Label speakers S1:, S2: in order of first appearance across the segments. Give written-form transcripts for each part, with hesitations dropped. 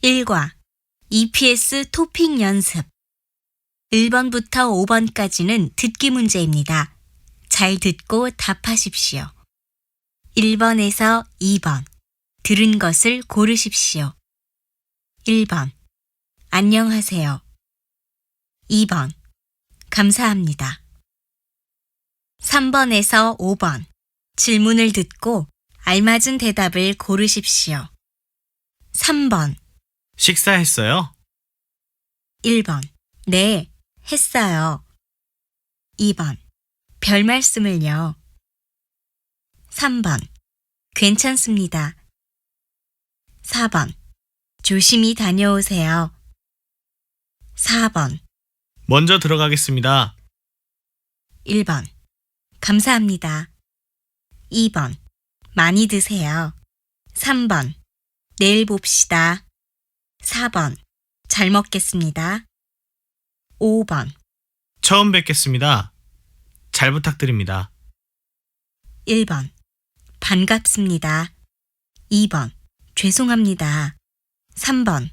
S1: 1과 EPS 토픽 연습 1번부터 5번까지는 듣기 문제입니다. 잘 듣고 답하십시오. 1번에서 2번 들은 것을 고르십시오. 1번 안녕하세요. 2번 감사합니다. 3번에서 5번 질문을 듣고 알맞은 대답을 고르십시오. 3번
S2: 식사했어요?
S1: 1번 네, 했어요. 2번 별 말씀을요. 3번 괜찮습니다. 4번 조심히 다녀오세요. 4번
S2: 먼저 들어가겠습니다.
S1: 1번 감사합니다. 2번 많이 드세요. 3번 내일 봅시다. 4번 잘 먹겠습니다. 5번
S2: 처음 뵙겠습니다. 잘 부탁드립니다.
S1: 1번 반갑습니다. 2번 죄송합니다. 3번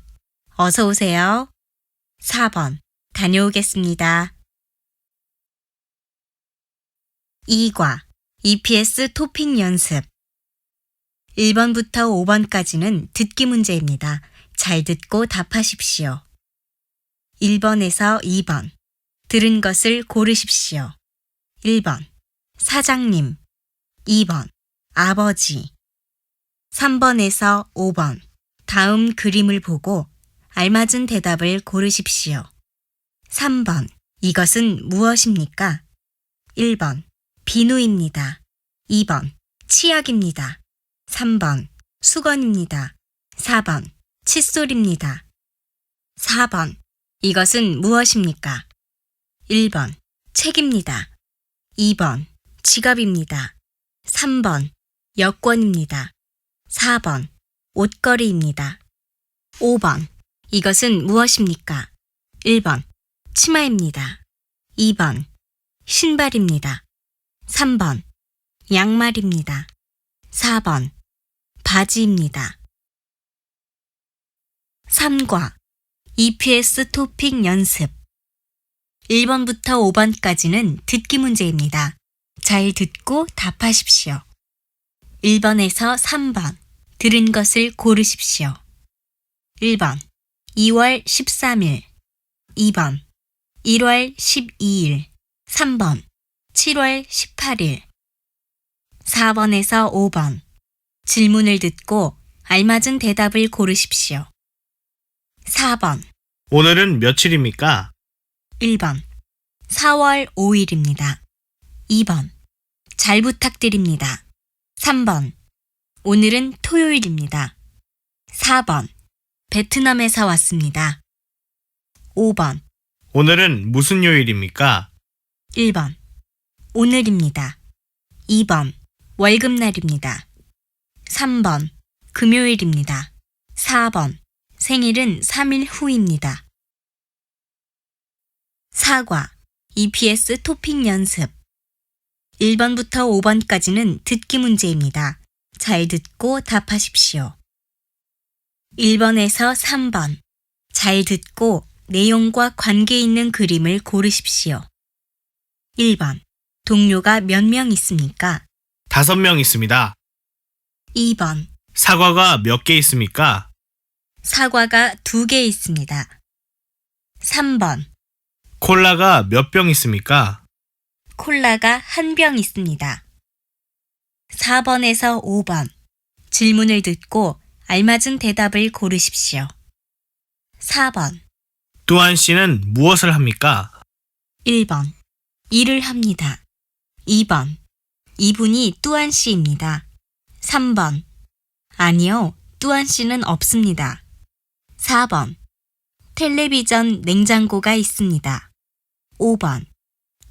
S1: 어서 오세요. 4번 다녀오겠습니다. 2과 EPS 토픽 연습 1번부터 5번까지는 듣기 문제입니다. 잘 듣고 답하십시오. 1번에서 2번 들은 것을 고르십시오. 1번 사장님 2번 아버지 3번에서 5번 다음 그림을 보고 알맞은 대답을 고르십시오. 3번 이것은 무엇입니까? 1번 비누입니다. 2번 치약입니다. 3번 수건입니다. 4번 칫솔입니다. 4번 이것은 무엇입니까? 1번 책입니다. 2번 지갑입니다. 3번 여권입니다. 4번 옷걸이입니다. 5번 이것은 무엇입니까? 1번 치마입니다. 2번 신발입니다. 3번 양말입니다. 4번 바지입니다. 3과 EPS 토픽 연습 1번부터 5번까지는 듣기 문제입니다. 잘 듣고 답하십시오. 1번에서 3번 들은 것을 고르십시오. 1번 2월 13일 2번 1월 12일 3번 7월 18일 4번에서 5번 질문을 듣고 알맞은 대답을 고르십시오. 4번
S2: 오늘은 며칠입니까?
S1: 1번 4월 5일입니다. 2번 잘 부탁드립니다. 3번 오늘은 토요일입니다. 4번 베트남에서 왔습니다. 5번
S2: 오늘은 무슨 요일입니까?
S1: 1번 오늘입니다. 2번 월급날입니다. 3번 금요일입니다. 4번 생일은 3일 후입니다. 4과 EPS 토픽 연습 1번부터 5번까지는 듣기 문제입니다. 잘 듣고 답하십시오. 1번에서 3번 잘 듣고 내용과 관계 있는 그림을 고르십시오. 1번 동료가 몇 명 있습니까?
S2: 5명 있습니다.
S1: 2번
S2: 사과가 몇 개 있습니까?
S1: 사과가 2개 있습니다. 3번
S2: 콜라가 몇 병 있습니까?
S1: 콜라가 1병 있습니다. 4번에서 5번 질문을 듣고 알맞은 대답을 고르십시오. 4번
S2: 뚜한 씨는 무엇을 합니까?
S1: 1번 일을 합니다. 2번 이분이 뚜한 씨입니다. 3번 아니요, 뚜한 씨는 없습니다. 4번 텔레비전 냉장고가 있습니다. 5번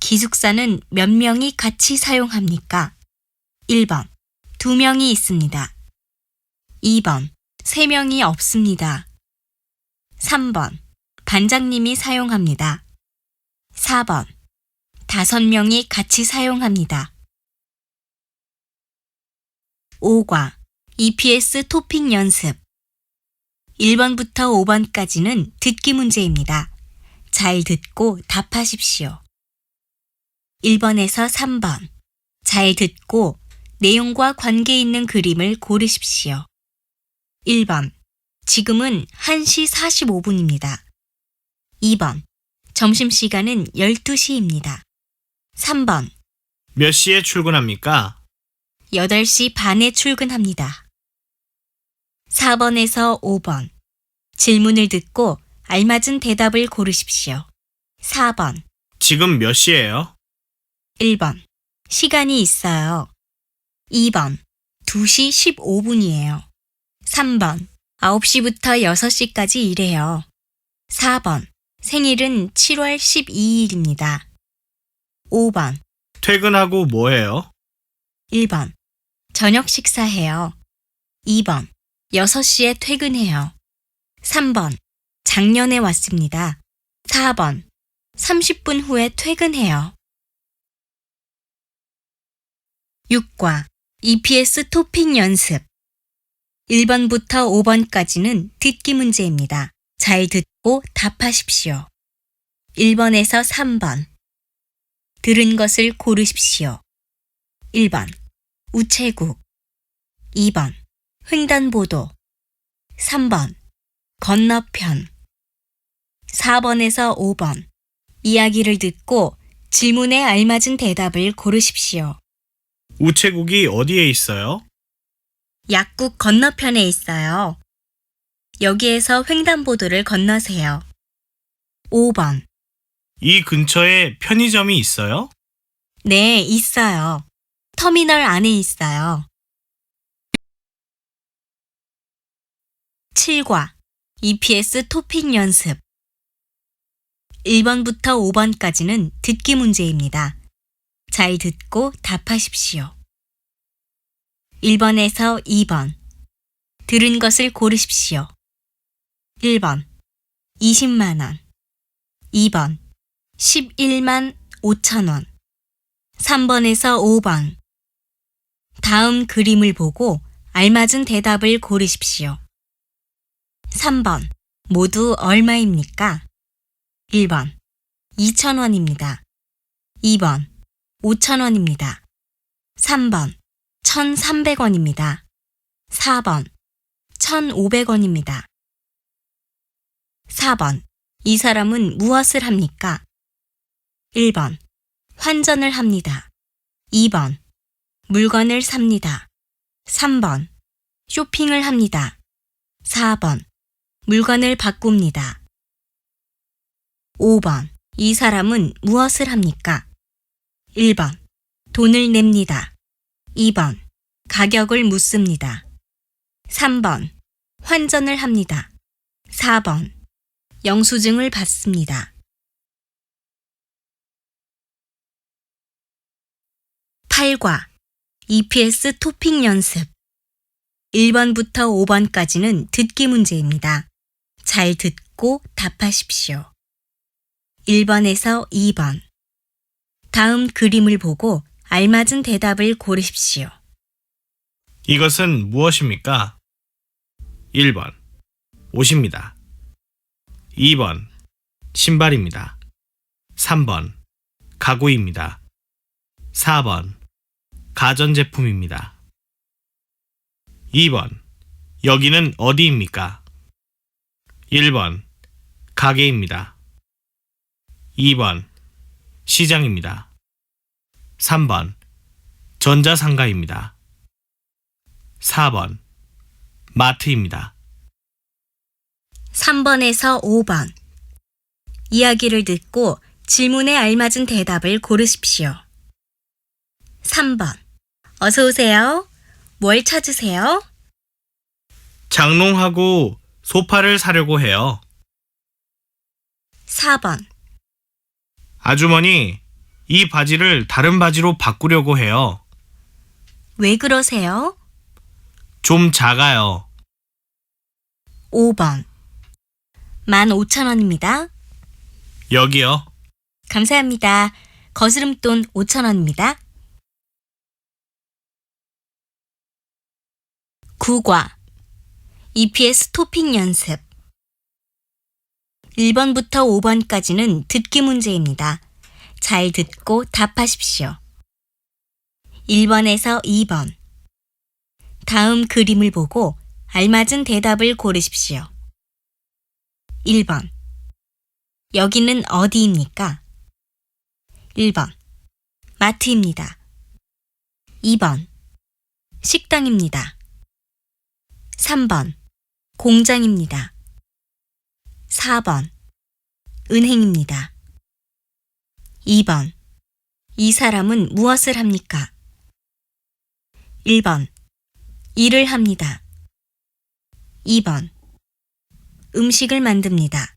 S1: 기숙사는 몇 명이 같이 사용합니까? 1번 2명이 있습니다. 2번 3명이 없습니다. 3번 반장님이 사용합니다. 4번 5명이 같이 사용합니다. 5과 EPS 토픽 연습 1번부터 5번까지는 듣기 문제입니다. 잘 듣고 답하십시오. 1번에서 3번. 잘 듣고 내용과 관계 있는 그림을 고르십시오. 1번. 지금은 1시 45분입니다. 2번. 점심시간은 12시입니다. 3번.
S2: 몇 시에 출근합니까?
S1: 8시 반에 출근합니다. 4번에서 5번. 질문을 듣고 알맞은 대답을 고르십시오. 4번.
S2: 지금 몇 시예요?
S1: 1번. 시간이 있어요. 2번. 2시 15분이에요. 3번. 9시부터 6시까지 일해요. 4번. 생일은 7월 12일입니다. 5번.
S2: 퇴근하고 뭐 해요?
S1: 1번. 저녁 식사해요. 2번. 6시에 퇴근해요. 3번. 작년에 왔습니다. 4번. 30분 후에 퇴근해요. 6과 EPS 토픽 연습 1번부터 5번까지는 듣기 문제입니다. 잘 듣고 답하십시오. 1번에서 3번. 들은 것을 고르십시오. 1번. 우체국 2번. 횡단보도 3번. 건너편 4번에서 5번. 이야기를 듣고 질문에 알맞은 대답을 고르십시오.
S2: 우체국이 어디에 있어요?
S1: 약국 건너편에 있어요. 여기에서 횡단보도를 건너세요. 5번.
S2: 이 근처에 편의점이 있어요?
S1: 네, 있어요. 터미널 안에 있어요. 7과 EPS 토픽 연습 1번부터 5번까지는 듣기 문제입니다. 잘 듣고 답하십시오. 1번에서 2번. 들은 것을 고르십시오. 1번. 20만 원. 2번. 11만 5천 원. 3번에서 5번. 다음 그림을 보고 알맞은 대답을 고르십시오. 3번. 모두 얼마입니까? 1번. 2천 원입니다. 2번. 5천 원입니다. 3번. 1,300원입니다. 4번. 1,500원입니다. 4번. 이 사람은 무엇을 합니까? 1번. 환전을 합니다. 2번. 물건을 삽니다. 3번. 쇼핑을 합니다. 4번. 물건을 바꿉니다. 5번. 이 사람은 무엇을 합니까? 1번. 돈을 냅니다. 2번. 가격을 묻습니다. 3번. 환전을 합니다. 4번. 영수증을 받습니다. 8과 EPS 토픽 연습 1번부터 5번까지는 듣기 문제입니다. 잘 듣고 답하십시오. 1번에서 2번. 다음 그림을 보고 알맞은 대답을 고르십시오.
S2: 이것은 무엇입니까? 1번. 옷입니다. 2번. 신발입니다. 3번. 가구입니다. 4번. 가전제품입니다. 2번. 여기는 어디입니까? 1번. 가게입니다. 2번. 시장입니다. 3번. 전자상가입니다. 4번. 마트입니다.
S1: 3번에서 5번. 이야기를 듣고 질문에 알맞은 대답을 고르십시오. 3번. 어서 오세요. 뭘 찾으세요?
S2: 장롱하고 소파를 사려고 해요.
S1: 4번.
S2: 아주머니, 이 바지를 다른 바지로 바꾸려고 해요.
S1: 왜 그러세요?
S2: 좀 작아요.
S1: 5번. 15,000원입니다.
S2: 여기요.
S1: 감사합니다. 거스름돈 5,000원입니다. 9과 EPS 토픽 연습 1번부터 5번까지는 듣기 문제입니다. 잘 듣고 답하십시오. 1번에서 2번. 다음 그림을 보고 알맞은 대답을 고르십시오. 1번. 여기는 어디입니까? 1번. 마트입니다. 2번. 식당입니다. 3번. 공장입니다. 4번. 은행입니다. 2번. 이 사람은 무엇을 합니까? 1번. 일을 합니다. 2번. 음식을 만듭니다.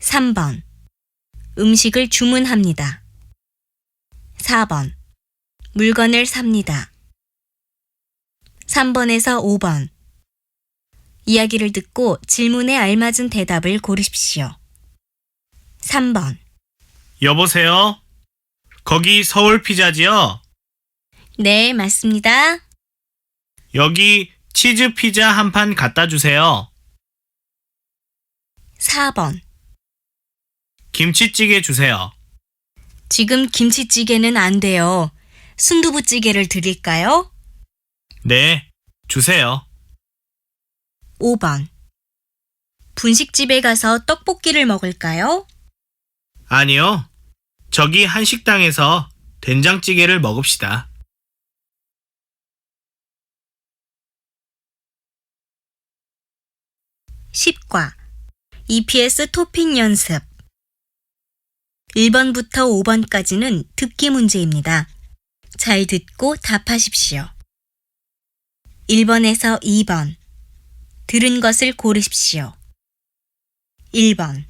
S1: 3번. 음식을 주문합니다. 4번. 물건을 삽니다. 3번에서 5번. 이야기를 듣고 질문에 알맞은 대답을 고르십시오. 3번.
S2: 여보세요? 거기 서울 피자지요?
S1: 네, 맞습니다.
S2: 여기 치즈 피자 한 판 갖다 주세요.
S1: 4번.
S2: 김치찌개 주세요.
S1: 지금 김치찌개는 안 돼요. 순두부찌개를 드릴까요?
S2: 네, 주세요.
S1: 5번. 분식집에 가서 떡볶이를 먹을까요?
S2: 아니요. 저기 한식당에서 된장찌개를 먹읍시다.
S1: (10과) EPS 토픽 연습 1번부터 5번까지는 듣기 문제입니다. 잘 듣고 답하십시오. 1번에서 2번. 들은 것을 고르십시오. 1번.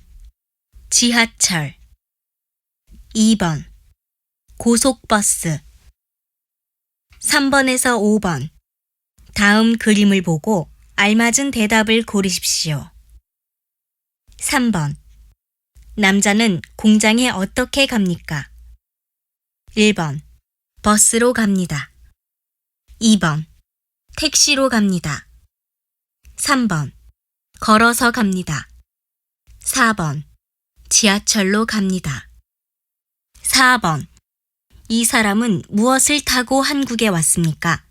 S1: 지하철 2번. 고속버스 3번에서 5번. 다음 그림을 보고 알맞은 대답을 고르십시오. 3번. 남자는 공장에 어떻게 갑니까? 1번. 버스로 갑니다. 2번. 택시로 갑니다. 3번. 걸어서 갑니다. 4번. 지하철로 갑니다. 4번. 이 사람은 무엇을 타고 한국에 왔습니까?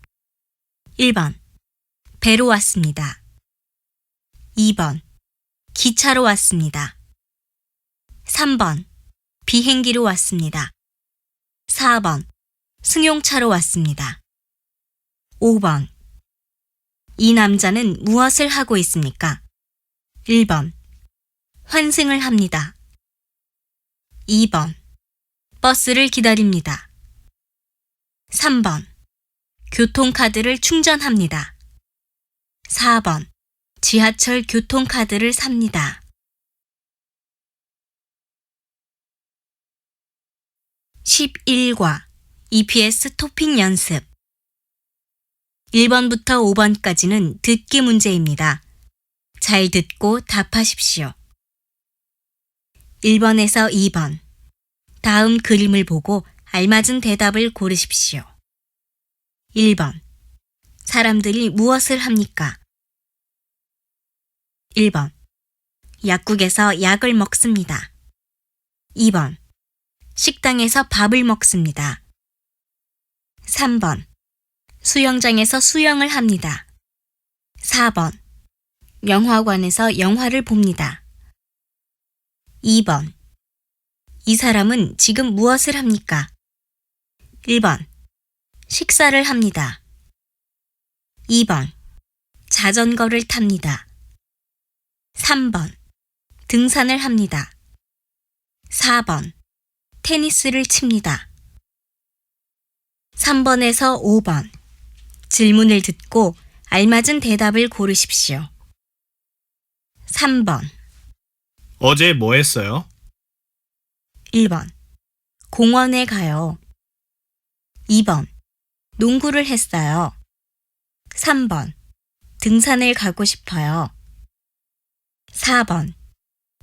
S1: 1번. 배로 왔습니다. 2번. 기차로 왔습니다. 3번. 비행기로 왔습니다. 4번. 승용차로 왔습니다. 5번. 이 남자는 무엇을 하고 있습니까? 1번. 환승을 합니다. 2번. 버스를 기다립니다. 3번. 교통카드를 충전합니다. 4번. 지하철 교통카드를 삽니다. 11과 EPS 토픽 연습 1번부터 5번까지는 듣기 문제입니다. 잘 듣고 답하십시오. 1번에서 2번. 다음 그림을 보고 알맞은 대답을 고르십시오. 1번. 사람들이 무엇을 합니까? 1번. 약국에서 약을 먹습니다. 2번. 식당에서 밥을 먹습니다. 3번. 수영장에서 수영을 합니다. 4번. 영화관에서 영화를 봅니다. 2번. 이 사람은 지금 무엇을 합니까? 1번. 식사를 합니다. 2번. 자전거를 탑니다. 3번. 등산을 합니다. 4번. 테니스를 칩니다. 3번에서 5번. 질문을 듣고 알맞은 대답을 고르십시오. 3번.
S2: 어제 뭐 했어요?
S1: 1번. 공원에 가요. 2번. 농구를 했어요. 3번. 등산을 가고 싶어요. 4번.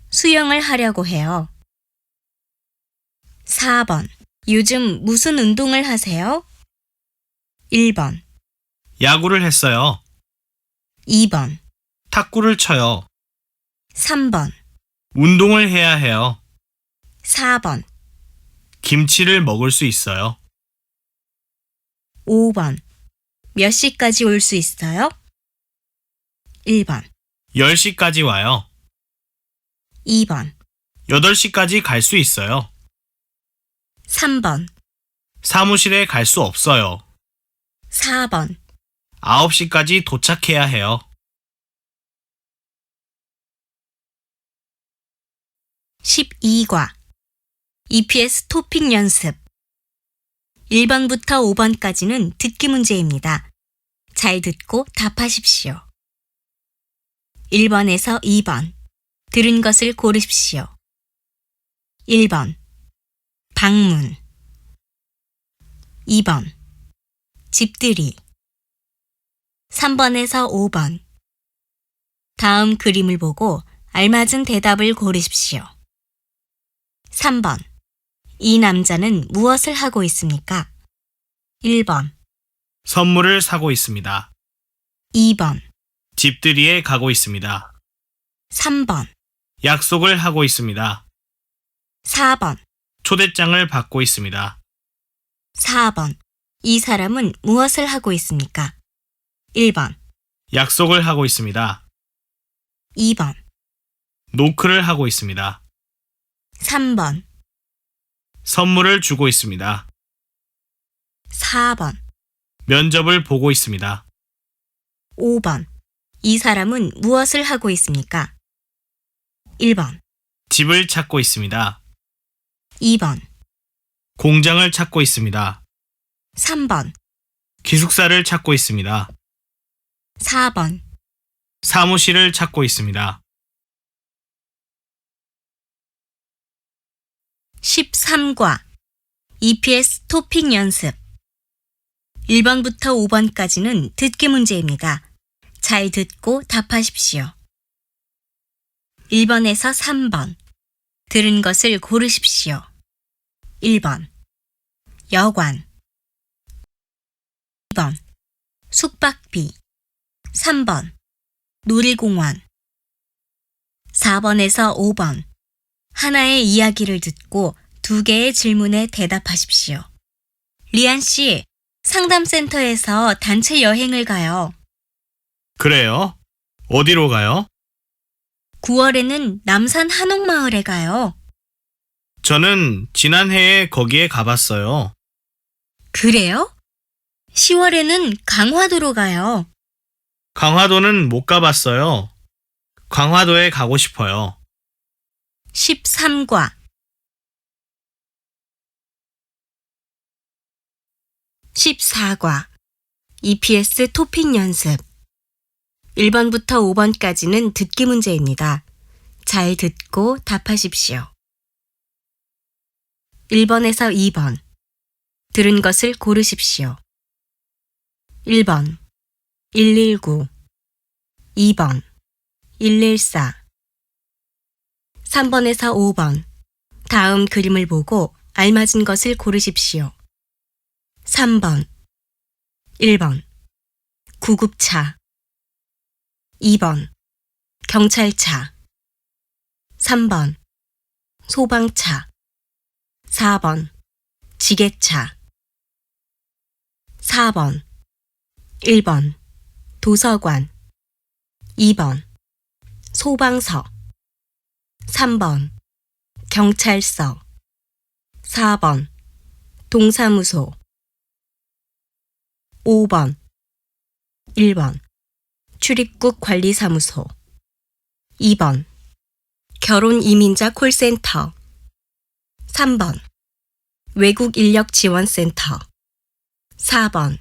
S1: 수영을 하려고 해요. 4번. 요즘 무슨 운동을 하세요? 1번.
S2: 야구를 했어요.
S1: 2번.
S2: 탁구를 쳐요.
S1: 3번,
S2: 운동을 해야 해요.
S1: 4번,
S2: 김치를 먹을 수 있어요.
S1: 5번. 몇 시까지 올 수 있어요? 1번,
S2: 10시까지 와요.
S1: 2번,
S2: 8시까지 갈 수 있어요.
S1: 3번,
S2: 사무실에 갈 수 없어요.
S1: 4번.
S2: 9시까지 도착해야 해요.
S1: 12과 EPS 토픽 연습 1번부터 5번까지는 듣기 문제입니다. 잘 듣고 답하십시오. 1번에서 2번 들은 것을 고르십시오. 1번 방문 2번 집들이 3번에서 5번 다음 그림을 보고 알맞은 대답을 고르십시오. 3번 이 남자는 무엇을 하고 있습니까? 1번,
S2: 선물을 사고 있습니다.
S1: 2번,
S2: 집들이에 가고 있습니다.
S1: 3번,
S2: 약속을 하고 있습니다.
S1: 4번,
S2: 초대장을 받고 있습니다.
S1: 4번. 이 사람은 무엇을 하고 있습니까? 1번,
S2: 약속을 하고 있습니다.
S1: 2번,
S2: 노크를 하고 있습니다.
S1: 3번,
S2: 선물을 주고 있습니다.
S1: 4번,
S2: 면접을 보고 있습니다.
S1: 5번. 이 사람은 무엇을 하고 있습니까? 1번,
S2: 집을 찾고 있습니다.
S1: 2번,
S2: 공장을 찾고 있습니다.
S1: 3번,
S2: 기숙사를 찾고 있습니다.
S1: 4번.
S2: 사무실을 찾고 있습니다.
S1: 13과 EPS 토픽 연습 1번부터 5번까지는 듣기 문제입니다. 잘 듣고 답하십시오. 1번에서 3번 들은 것을 고르십시오. 1번 여관 2번 숙박비 3번 놀이공원 4번에서 5번 하나의 이야기를 듣고 2개의 질문에 대답하십시오. 리안 씨, 상담센터에서 단체 여행을 가요.
S2: 그래요? 어디로 가요?
S1: 9월에는 남산 한옥마을에 가요.
S2: 저는 지난해에 거기에 가봤어요.
S1: 그래요? 10월에는 강화도로 가요.
S2: 강화도는 못 가봤어요. 강화도에 가고 싶어요.
S1: 13과 14과 EPS 토픽 연습 1번부터 5번까지는 듣기 문제입니다. 잘 듣고 답하십시오. 1번에서 2번 들은 것을 고르십시오. 1번 119 2번 114 3번에서 5번 다음 그림을 보고 알맞은 것을 고르십시오. 3번 1번 구급차 2번 경찰차 3번 소방차 4번 지게차 4번 1번 도서관 2번 소방서 3번 경찰서 4번 동사무소 5번 1번 출입국 관리사무소 2번 결혼이민자 콜센터 3번 외국인력지원센터 4번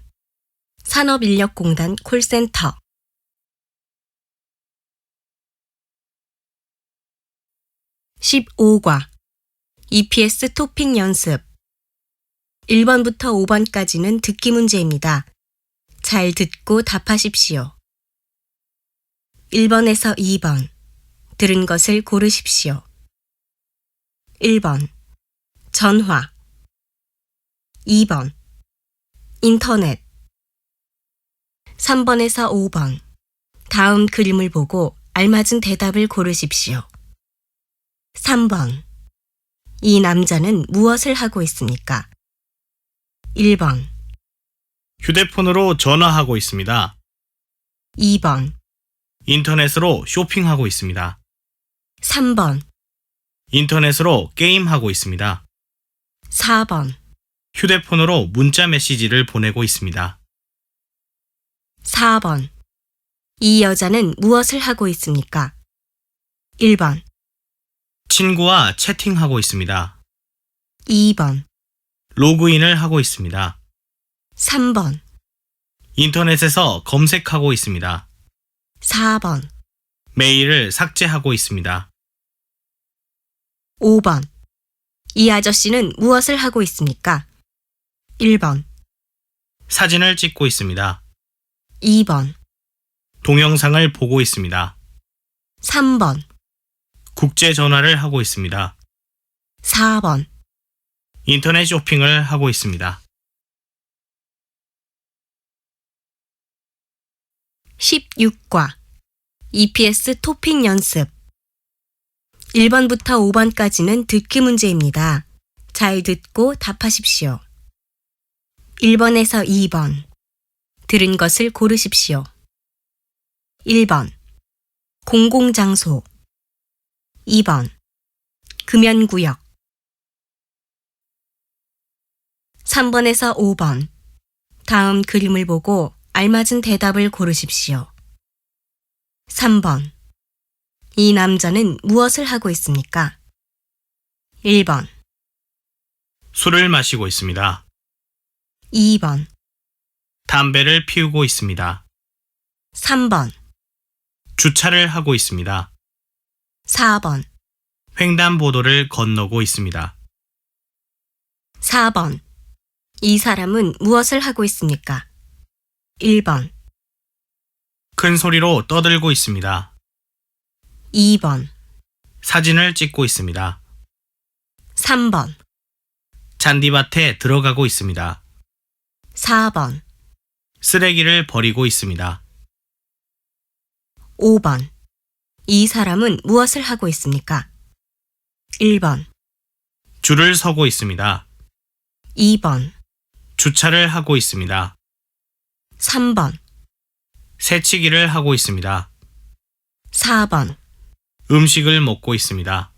S1: 산업인력공단 콜센터 15과 EPS 토픽 연습 1번부터 5번까지는 듣기 문제입니다. 잘 듣고 답하십시오. 1번에서 2번 들은 것을 고르십시오. 1번 전화 2번 인터넷 3번에서 5번 다음 그림을 보고 알맞은 대답을 고르십시오. 3번. 이 남자는 무엇을 하고 있습니까? 1번,
S2: 휴대폰으로 전화하고 있습니다.
S1: 2번,
S2: 인터넷으로 쇼핑하고 있습니다.
S1: 3번,
S2: 인터넷으로 게임하고 있습니다.
S1: 4번,
S2: 휴대폰으로 문자 메시지를 보내고 있습니다.
S1: 4번. 이 여자는 무엇을 하고 있습니까? 1번,
S2: 친구와 채팅하고 있습니다.
S1: 2번,
S2: 로그인을 하고 있습니다.
S1: 3번,
S2: 인터넷에서 검색하고 있습니다.
S1: 4번,
S2: 메일을 삭제하고 있습니다.
S1: 5번. 이 아저씨는 무엇을 하고 있습니까? 1번,
S2: 사진을 찍고 있습니다.
S1: 2번,
S2: 동영상을 보고 있습니다.
S1: 3번,
S2: 국제 전화를 하고 있습니다.
S1: 4번.
S2: 인터넷 쇼핑을 하고 있습니다.
S1: 16과 EPS 토픽 연습 1번부터 5번까지는 듣기 문제입니다. 잘 듣고 답하십시오. 1번에서 2번 들은 것을 고르십시오. 1번 공공장소 2번 금연구역 3번에서 5번 다음 그림을 보고 알맞은 대답을 고르십시오. 3번. 이 남자는 무엇을 하고 있습니까? 1번,
S2: 술을 마시고 있습니다.
S1: 2번,
S2: 담배를 피우고 있습니다.
S1: 3번,
S2: 주차를 하고 있습니다.
S1: 4번,
S2: 횡단보도를 건너고 있습니다.
S1: 4번. 이 사람은 무엇을 하고 있습니까? 1번,
S2: 큰 소리로 떠들고 있습니다.
S1: 2번,
S2: 사진을 찍고 있습니다.
S1: 3번,
S2: 잔디밭에 들어가고 있습니다.
S1: 4번,
S2: 쓰레기를 버리고 있습니다.
S1: 5번. 이 사람은 무엇을 하고 있습니까? 1번,
S2: 줄을 서고 있습니다.
S1: 2번,
S2: 주차를 하고 있습니다.
S1: 3번,
S2: 새치기를 하고 있습니다.
S1: 4번.
S2: 음식을 먹고 있습니다.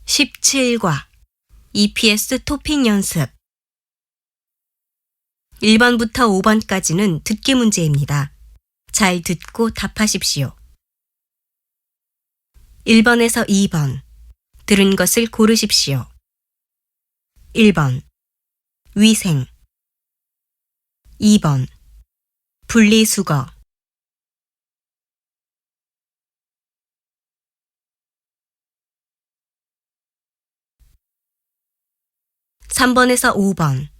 S1: 17과 EPS 토픽 연습 1번부터 5번까지는 듣기 문제입니다. 잘 듣고 답하십시오. 1번에서 2번 들은 것을 고르십시오. 1번 위생 2번 분리수거 3번에서 5번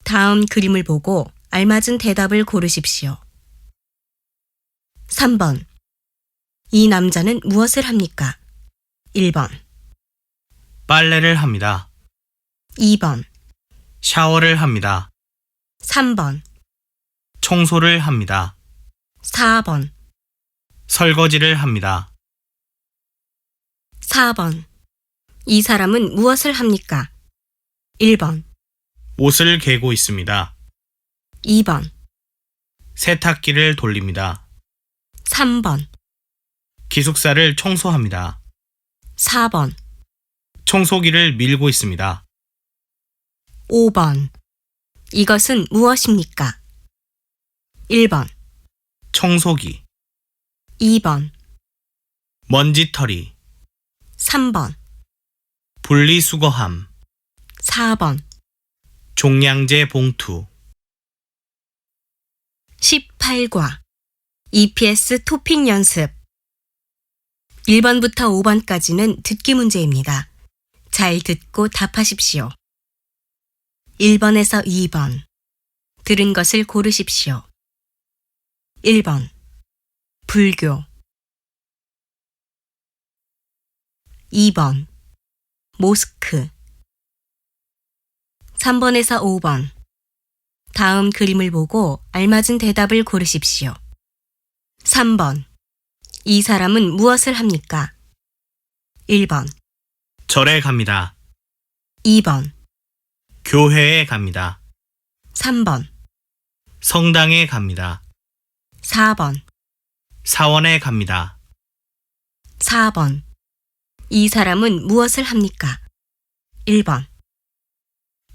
S1: 다음 그림을 보고 알맞은 대답을 고르십시오. 3번. 이 남자는 무엇을 합니까? 1번,
S2: 빨래를 합니다.
S1: 2번,
S2: 샤워를 합니다.
S1: 3번,
S2: 청소를 합니다.
S1: 4번,
S2: 설거지를 합니다.
S1: 4번. 이 사람은 무엇을 합니까? 1번,
S2: 옷을 개고 있습니다.
S1: 2번,
S2: 세탁기를 돌립니다.
S1: 3번,
S2: 기숙사를 청소합니다.
S1: 4번,
S2: 청소기를 밀고 있습니다.
S1: 5번. 이것은 무엇입니까? 1번,
S2: 청소기,
S1: 2번,
S2: 먼지털이,
S1: 3번,
S2: 분리수거함,
S1: 4번.
S2: 종량제 봉투.
S1: 18과 EPS 토픽 연습 1번부터 5번까지는 듣기 문제입니다. 잘 듣고 답하십시오. 1번에서 2번 들은 것을 고르십시오. 1번 불교 2번 모스크 3번에서 5번 다음 그림을 보고 알맞은 대답을 고르십시오. 3번. 이 사람은 무엇을 합니까? 1번,
S2: 절에 갑니다.
S1: 2번,
S2: 교회에 갑니다.
S1: 3번,
S2: 성당에 갑니다.
S1: 4번,
S2: 사원에 갑니다.
S1: 4번. 이 사람은 무엇을 합니까? 1번,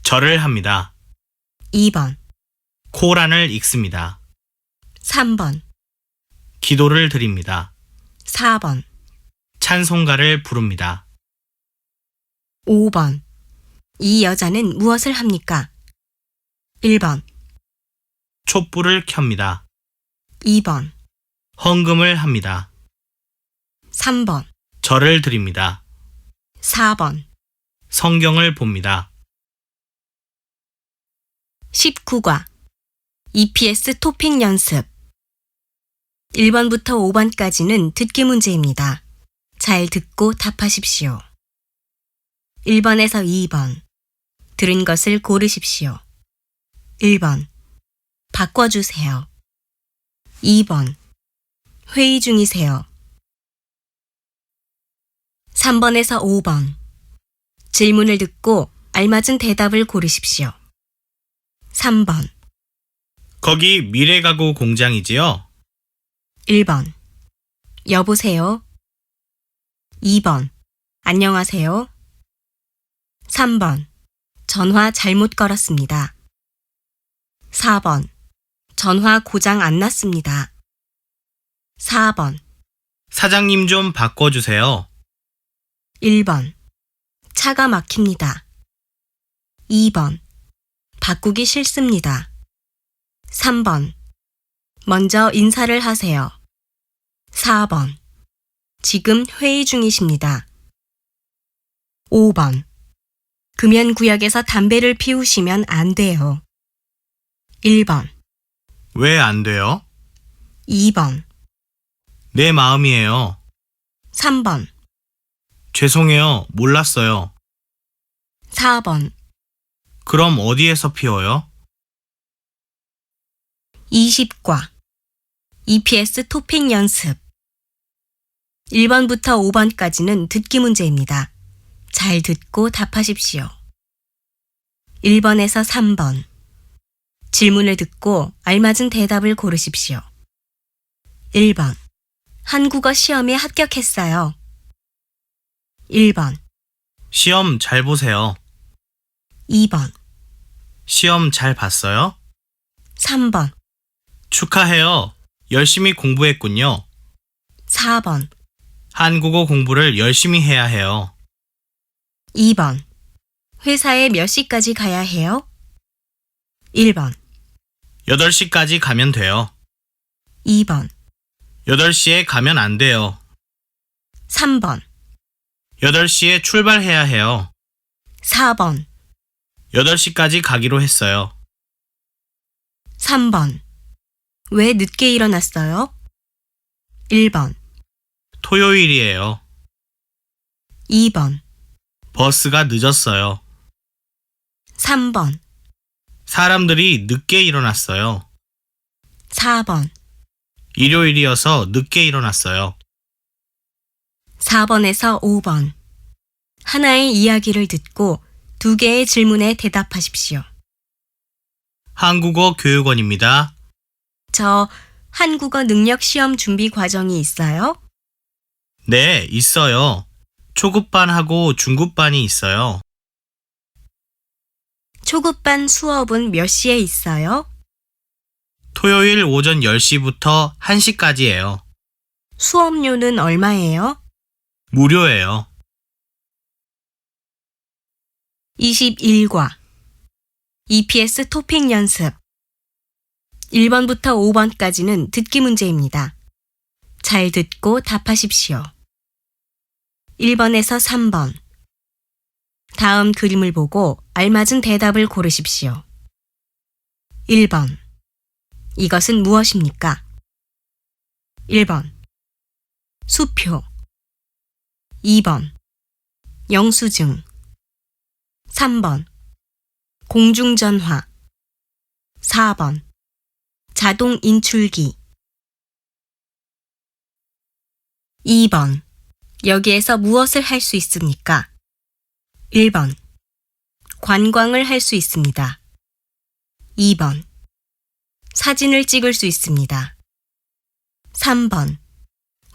S2: 절을 합니다.
S1: 2번,
S2: 코란을 읽습니다.
S1: 3번,
S2: 기도를 드립니다.
S1: 4번,
S2: 찬송가를 부릅니다.
S1: 5번. 이 여자는 무엇을 합니까? 1번,
S2: 촛불을 켭니다.
S1: 2번,
S2: 헌금을 합니다.
S1: 3번,
S2: 절을 드립니다.
S1: 4번.
S2: 성경을 봅니다.
S1: 19과 EPS 토픽 연습 1번부터 5번까지는 듣기 문제입니다. 잘 듣고 답하십시오. 1번에서 2번 들은 것을 고르십시오. 1번 바꿔주세요. 2번 회의 중이세요. 3번에서 5번 질문을 듣고 알맞은 대답을 고르십시오. 3번
S2: 거기 미래가구 공장이지요?
S1: 1번 여보세요. 2번 안녕하세요. 3번 전화 잘못 걸었습니다. 4번 전화 고장 안 났습니다. 4번
S2: 사장님 좀 바꿔주세요.
S1: 1번 차가 막힙니다. 2번 바꾸기 싫습니다. 3번 먼저 인사를 하세요. 4번 지금 회의 중이십니다. 5번 금연구역에서 담배를 피우시면 안 돼요. 1번
S2: 왜 안 돼요?
S1: 2번
S2: 내 마음이에요.
S1: 3번
S2: 죄송해요. 몰랐어요.
S1: 4번
S2: 그럼 어디에서 피워요?
S1: 20과 EPS 토픽 연습 1번부터 5번까지는 듣기 문제입니다. 잘 듣고 답하십시오. 1번에서 3번 질문을 듣고 알맞은 대답을 고르십시오. 1번 한국어 시험에 합격했어요. 1번
S2: 시험 잘 보세요.
S1: 2번
S2: 시험 잘 봤어요?
S1: 3번
S2: 축하해요. 열심히 공부했군요.
S1: 4번
S2: 한국어 공부를 열심히 해야 해요.
S1: 2번 회사에 몇 시까지 가야 해요? 1번
S2: 8시까지 가면 돼요.
S1: 2번
S2: 8시에 가면 안 돼요.
S1: 3번
S2: 8시에 출발해야 해요.
S1: 4번
S2: 8시까지 가기로 했어요.
S1: 3번 왜 늦게 일어났어요? 1번
S2: 토요일이에요.
S1: 2번
S2: 버스가 늦었어요.
S1: 3번
S2: 사람들이 늦게 일어났어요.
S1: 4번
S2: 일요일이어서 늦게 일어났어요.
S1: 4번에서 5번 하나의 이야기를 듣고 2개의 질문에 대답하십시오.
S2: 한국어 교육원입니다.
S1: 저 한국어 능력 시험 준비 과정이 있어요?
S2: 네, 있어요. 초급반하고 중급반이 있어요.
S1: 초급반 수업은 몇 시에 있어요?
S2: 토요일 오전 10시부터 1시까지예요.
S1: 수업료는 얼마예요?
S2: 무료예요.
S1: 21과 EPS 토픽 연습 1번부터 5번까지는 듣기 문제입니다. 잘 듣고 답하십시오. 1번에서 3번 다음 그림을 보고 알맞은 대답을 고르십시오. 1번 이것은 무엇입니까? 1번 수표 2번 영수증 3번 공중전화 4번. 자동 인출기. 2번. 여기에서 무엇을 할 수 있습니까? 1번. 관광을 할 수 있습니다. 2번. 사진을 찍을 수 있습니다. 3번.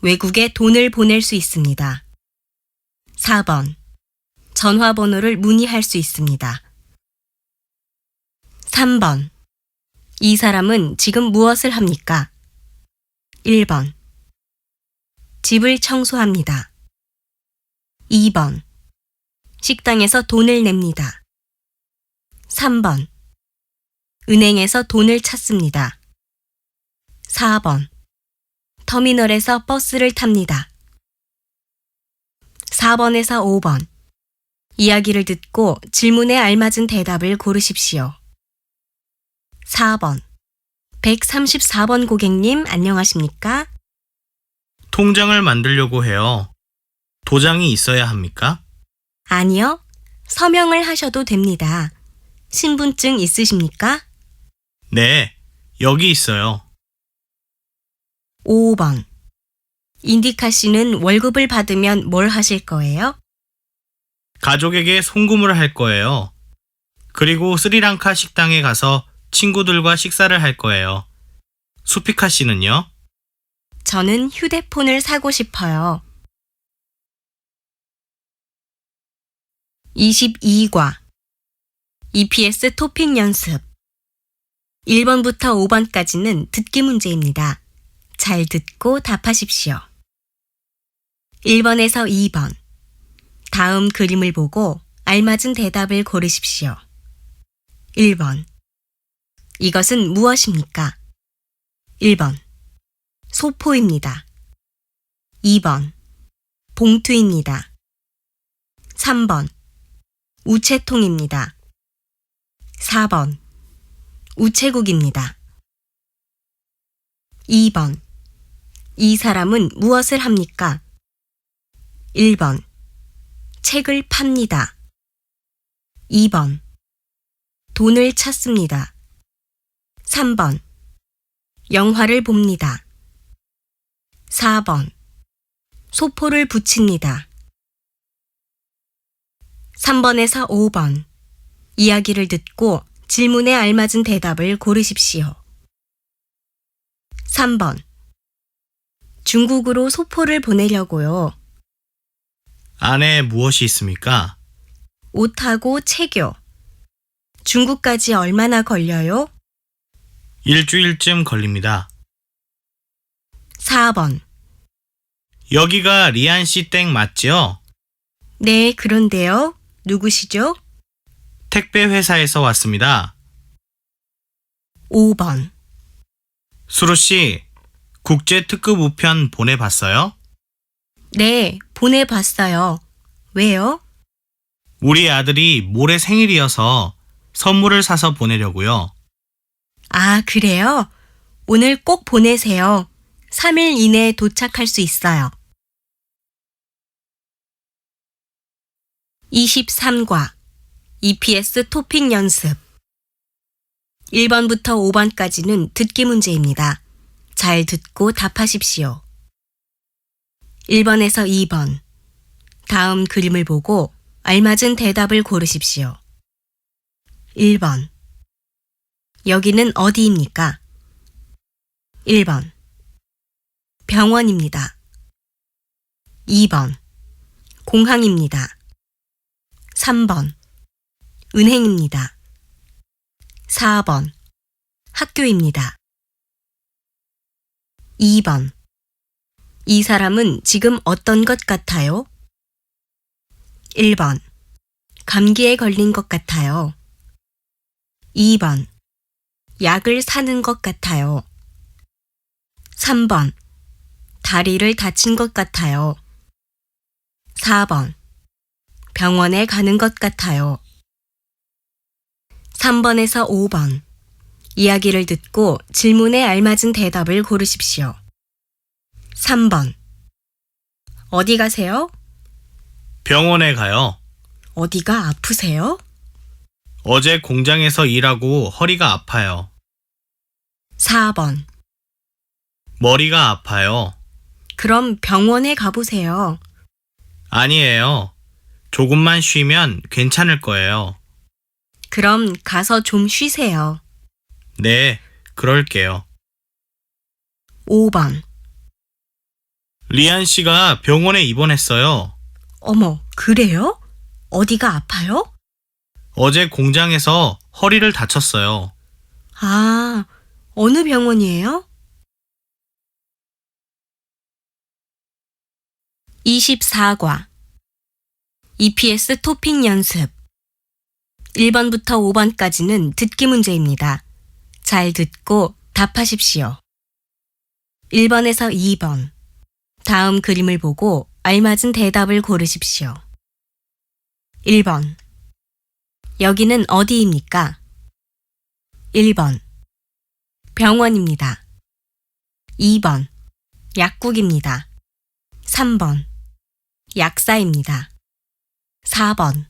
S1: 외국에 돈을 보낼 수 있습니다. 4번. 전화번호를 문의할 수 있습니다. 3번. 이 사람은 지금 무엇을 합니까? 1번. 집을 청소합니다. 2번. 식당에서 돈을 냅니다. 3번. 은행에서 돈을 찾습니다. 4번. 터미널에서 버스를 탑니다. 4번에서 5번. 이야기를 듣고 질문에 알맞은 대답을 고르십시오. 4번. 134번 고객님, 안녕하십니까?
S2: 통장을 만들려고 해요. 도장이 있어야 합니까?
S1: 아니요. 서명을 하셔도 됩니다. 신분증 있으십니까?
S2: 네, 여기 있어요.
S1: 5번. 인디카 씨는 월급을 받으면 뭘 하실 거예요?
S2: 가족에게 송금을 할 거예요. 그리고 스리랑카 식당에 가서 친구들과 식사를 할 거예요. 수피카 씨는요?
S1: 저는 휴대폰을 사고 싶어요. 22과 EPS 토픽 연습 1번부터 5번까지는 듣기 문제입니다. 잘 듣고 답하십시오. 1번에서 2번. 다음 그림을 보고 알맞은 대답을 고르십시오. 1번. 이것은 무엇입니까? 1번. 소포입니다. 2번. 봉투입니다. 3번. 우체통입니다. 4번. 우체국입니다. 2번. 이 사람은 무엇을 합니까? 1번. 책을 팝니다. 2번. 돈을 찾습니다. 3번. 영화를 봅니다. 4번. 소포를 붙입니다. 3번에서 5번. 이야기를 듣고 질문에 알맞은 대답을 고르십시오. 3번. 중국으로 소포를 보내려고요.
S2: 안에 무엇이 있습니까?
S1: 옷하고 책요. 중국까지 얼마나 걸려요?
S2: 일주일쯤 걸립니다.
S1: 4번.
S2: 여기가 리안 씨 댁 맞지요?
S1: 네, 그런데요. 누구시죠?
S2: 택배 회사에서 왔습니다.
S1: 5번.
S2: 수루 씨, 국제 특급 우편 보내봤어요?
S1: 네, 보내봤어요. 왜요?
S2: 우리 아들이 모레 생일이어서 선물을 사서 보내려고요.
S1: 아, 그래요? 오늘 꼭 보내세요. 3일 이내에 도착할 수 있어요. 23과 EPS 토픽 연습 1번부터 5번까지는 듣기 문제입니다. 잘 듣고 답하십시오. 1번에서 2번. 다음 그림을 보고 알맞은 대답을 고르십시오. 1번. 여기는 어디입니까? 1번. 병원입니다. 2번. 공항입니다. 3번. 은행입니다. 4번. 학교입니다. 2번. 이 사람은 지금 어떤 것 같아요? 1번. 감기에 걸린 것 같아요. 2번. 약을 사는 것 같아요. 3번. 다리를 다친 것 같아요. 4번. 병원에 가는 것 같아요. 3번에서 5번. 이야기를 듣고 질문에 알맞은 대답을 고르십시오. 3번. 어디 가세요?
S2: 병원에 가요.
S1: 어디가 아프세요?
S2: 어제 공장에서 일하고 허리가 아파요.
S1: 4번.
S2: 머리가 아파요.
S1: 그럼 병원에 가보세요.
S2: 아니에요. 조금만 쉬면 괜찮을 거예요.
S1: 그럼 가서 좀 쉬세요.
S2: 네, 그럴게요.
S1: 5번.
S2: 리안 씨가 병원에 입원했어요.
S1: 어머, 그래요? 어디가 아파요?
S2: 어제 공장에서 허리를 다쳤어요.
S1: 아, 어느 병원이에요? 24과 EPS 토픽 연습 1번부터 5번까지는 듣기 문제입니다. 잘 듣고 답하십시오. 1번에서 2번. 다음 그림을 보고 알맞은 대답을 고르십시오. 1번. 여기는 어디입니까? 1번. 병원입니다. 2번. 약국입니다. 3번. 약사입니다. 4번.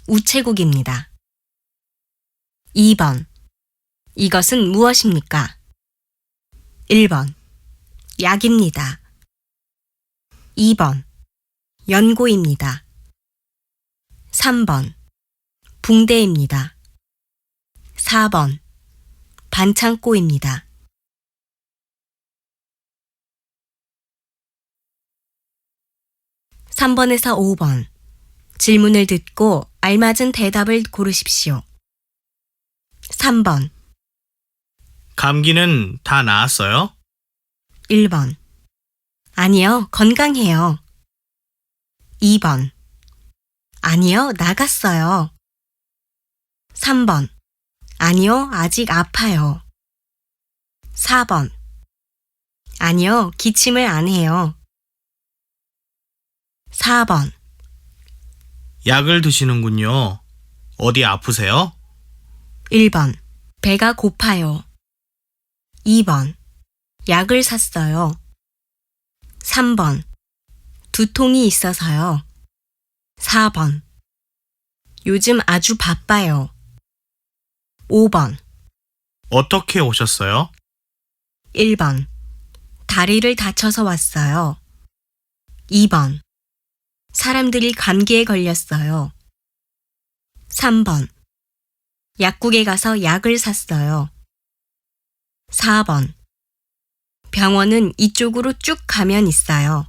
S1: 우체국입니다. 2번. 이것은 무엇입니까? 1번. 약입니다. 2번. 연고입니다. 3번. 붕대입니다. 4번. 반창고입니다. 3번에서 5번. 질문을 듣고 알맞은 대답을 고르십시오. 3번.
S2: 감기는 다 나았어요?
S1: 1번. 아니요, 건강해요. 2번. 아니요, 나갔어요. 3번. 아니요, 아직 아파요. 4번. 아니요, 기침을 안 해요. 4번.
S2: 약을 드시는군요. 어디 아프세요?
S1: 1번. 배가 고파요. 2번. 약을 샀어요. 3번. 두통이 있어서요. 4번. 요즘 아주 바빠요. 5번.
S2: 어떻게 오셨어요?
S1: 1번. 다리를 다쳐서 왔어요. 2번. 사람들이 감기에 걸렸어요. 3번. 약국에 가서 약을 샀어요. 4번. 병원은 이쪽으로 쭉 가면 있어요.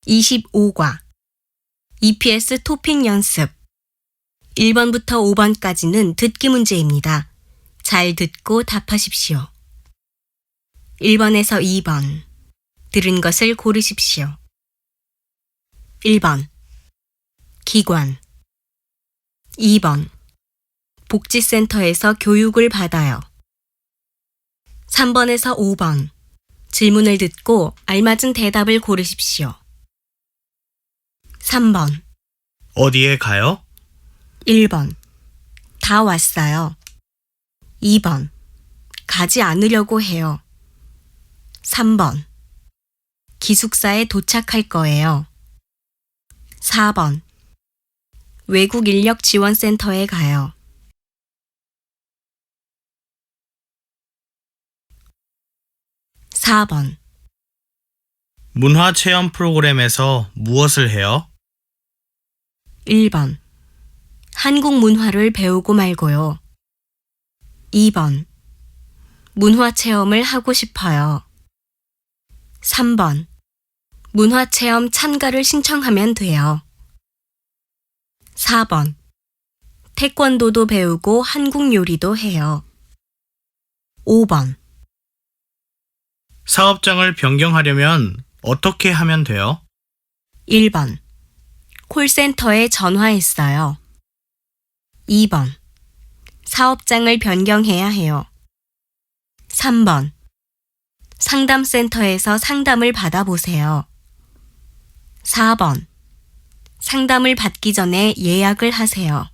S1: 25과 EPS 토픽 연습 1번부터 5번까지는 듣기 문제입니다. 잘 듣고 답하십시오. 1번에서 2번. 들은 것을 고르십시오. 1번. 기관. 2번. 복지센터에서 교육을 받아요. 3번에서 5번. 질문을 듣고 알맞은 대답을 고르십시오. 3번.
S2: 어디에 가요?
S1: 1번. 다 왔어요. 2번. 가지 않으려고 해요. 3번. 기숙사에 도착할 거예요. 4번. 외국 인력 지원센터에 가요. 4번.
S2: 문화체험 프로그램에서 무엇을 해요?
S1: 1번. 한국 문화를 배우고 말고요. 2번. 문화체험을 하고 싶어요. 3번. 문화체험 참가를 신청하면 돼요. 4번. 태권도도 배우고 한국 요리도 해요. 5번.
S2: 사업장을 변경하려면 어떻게 하면 돼요?
S1: 1번. 콜센터에 전화했어요. 2번. 사업장을 변경해야 해요. 3번. 상담센터에서 상담을 받아보세요. 4번. 상담을 받기 전에 예약을 하세요.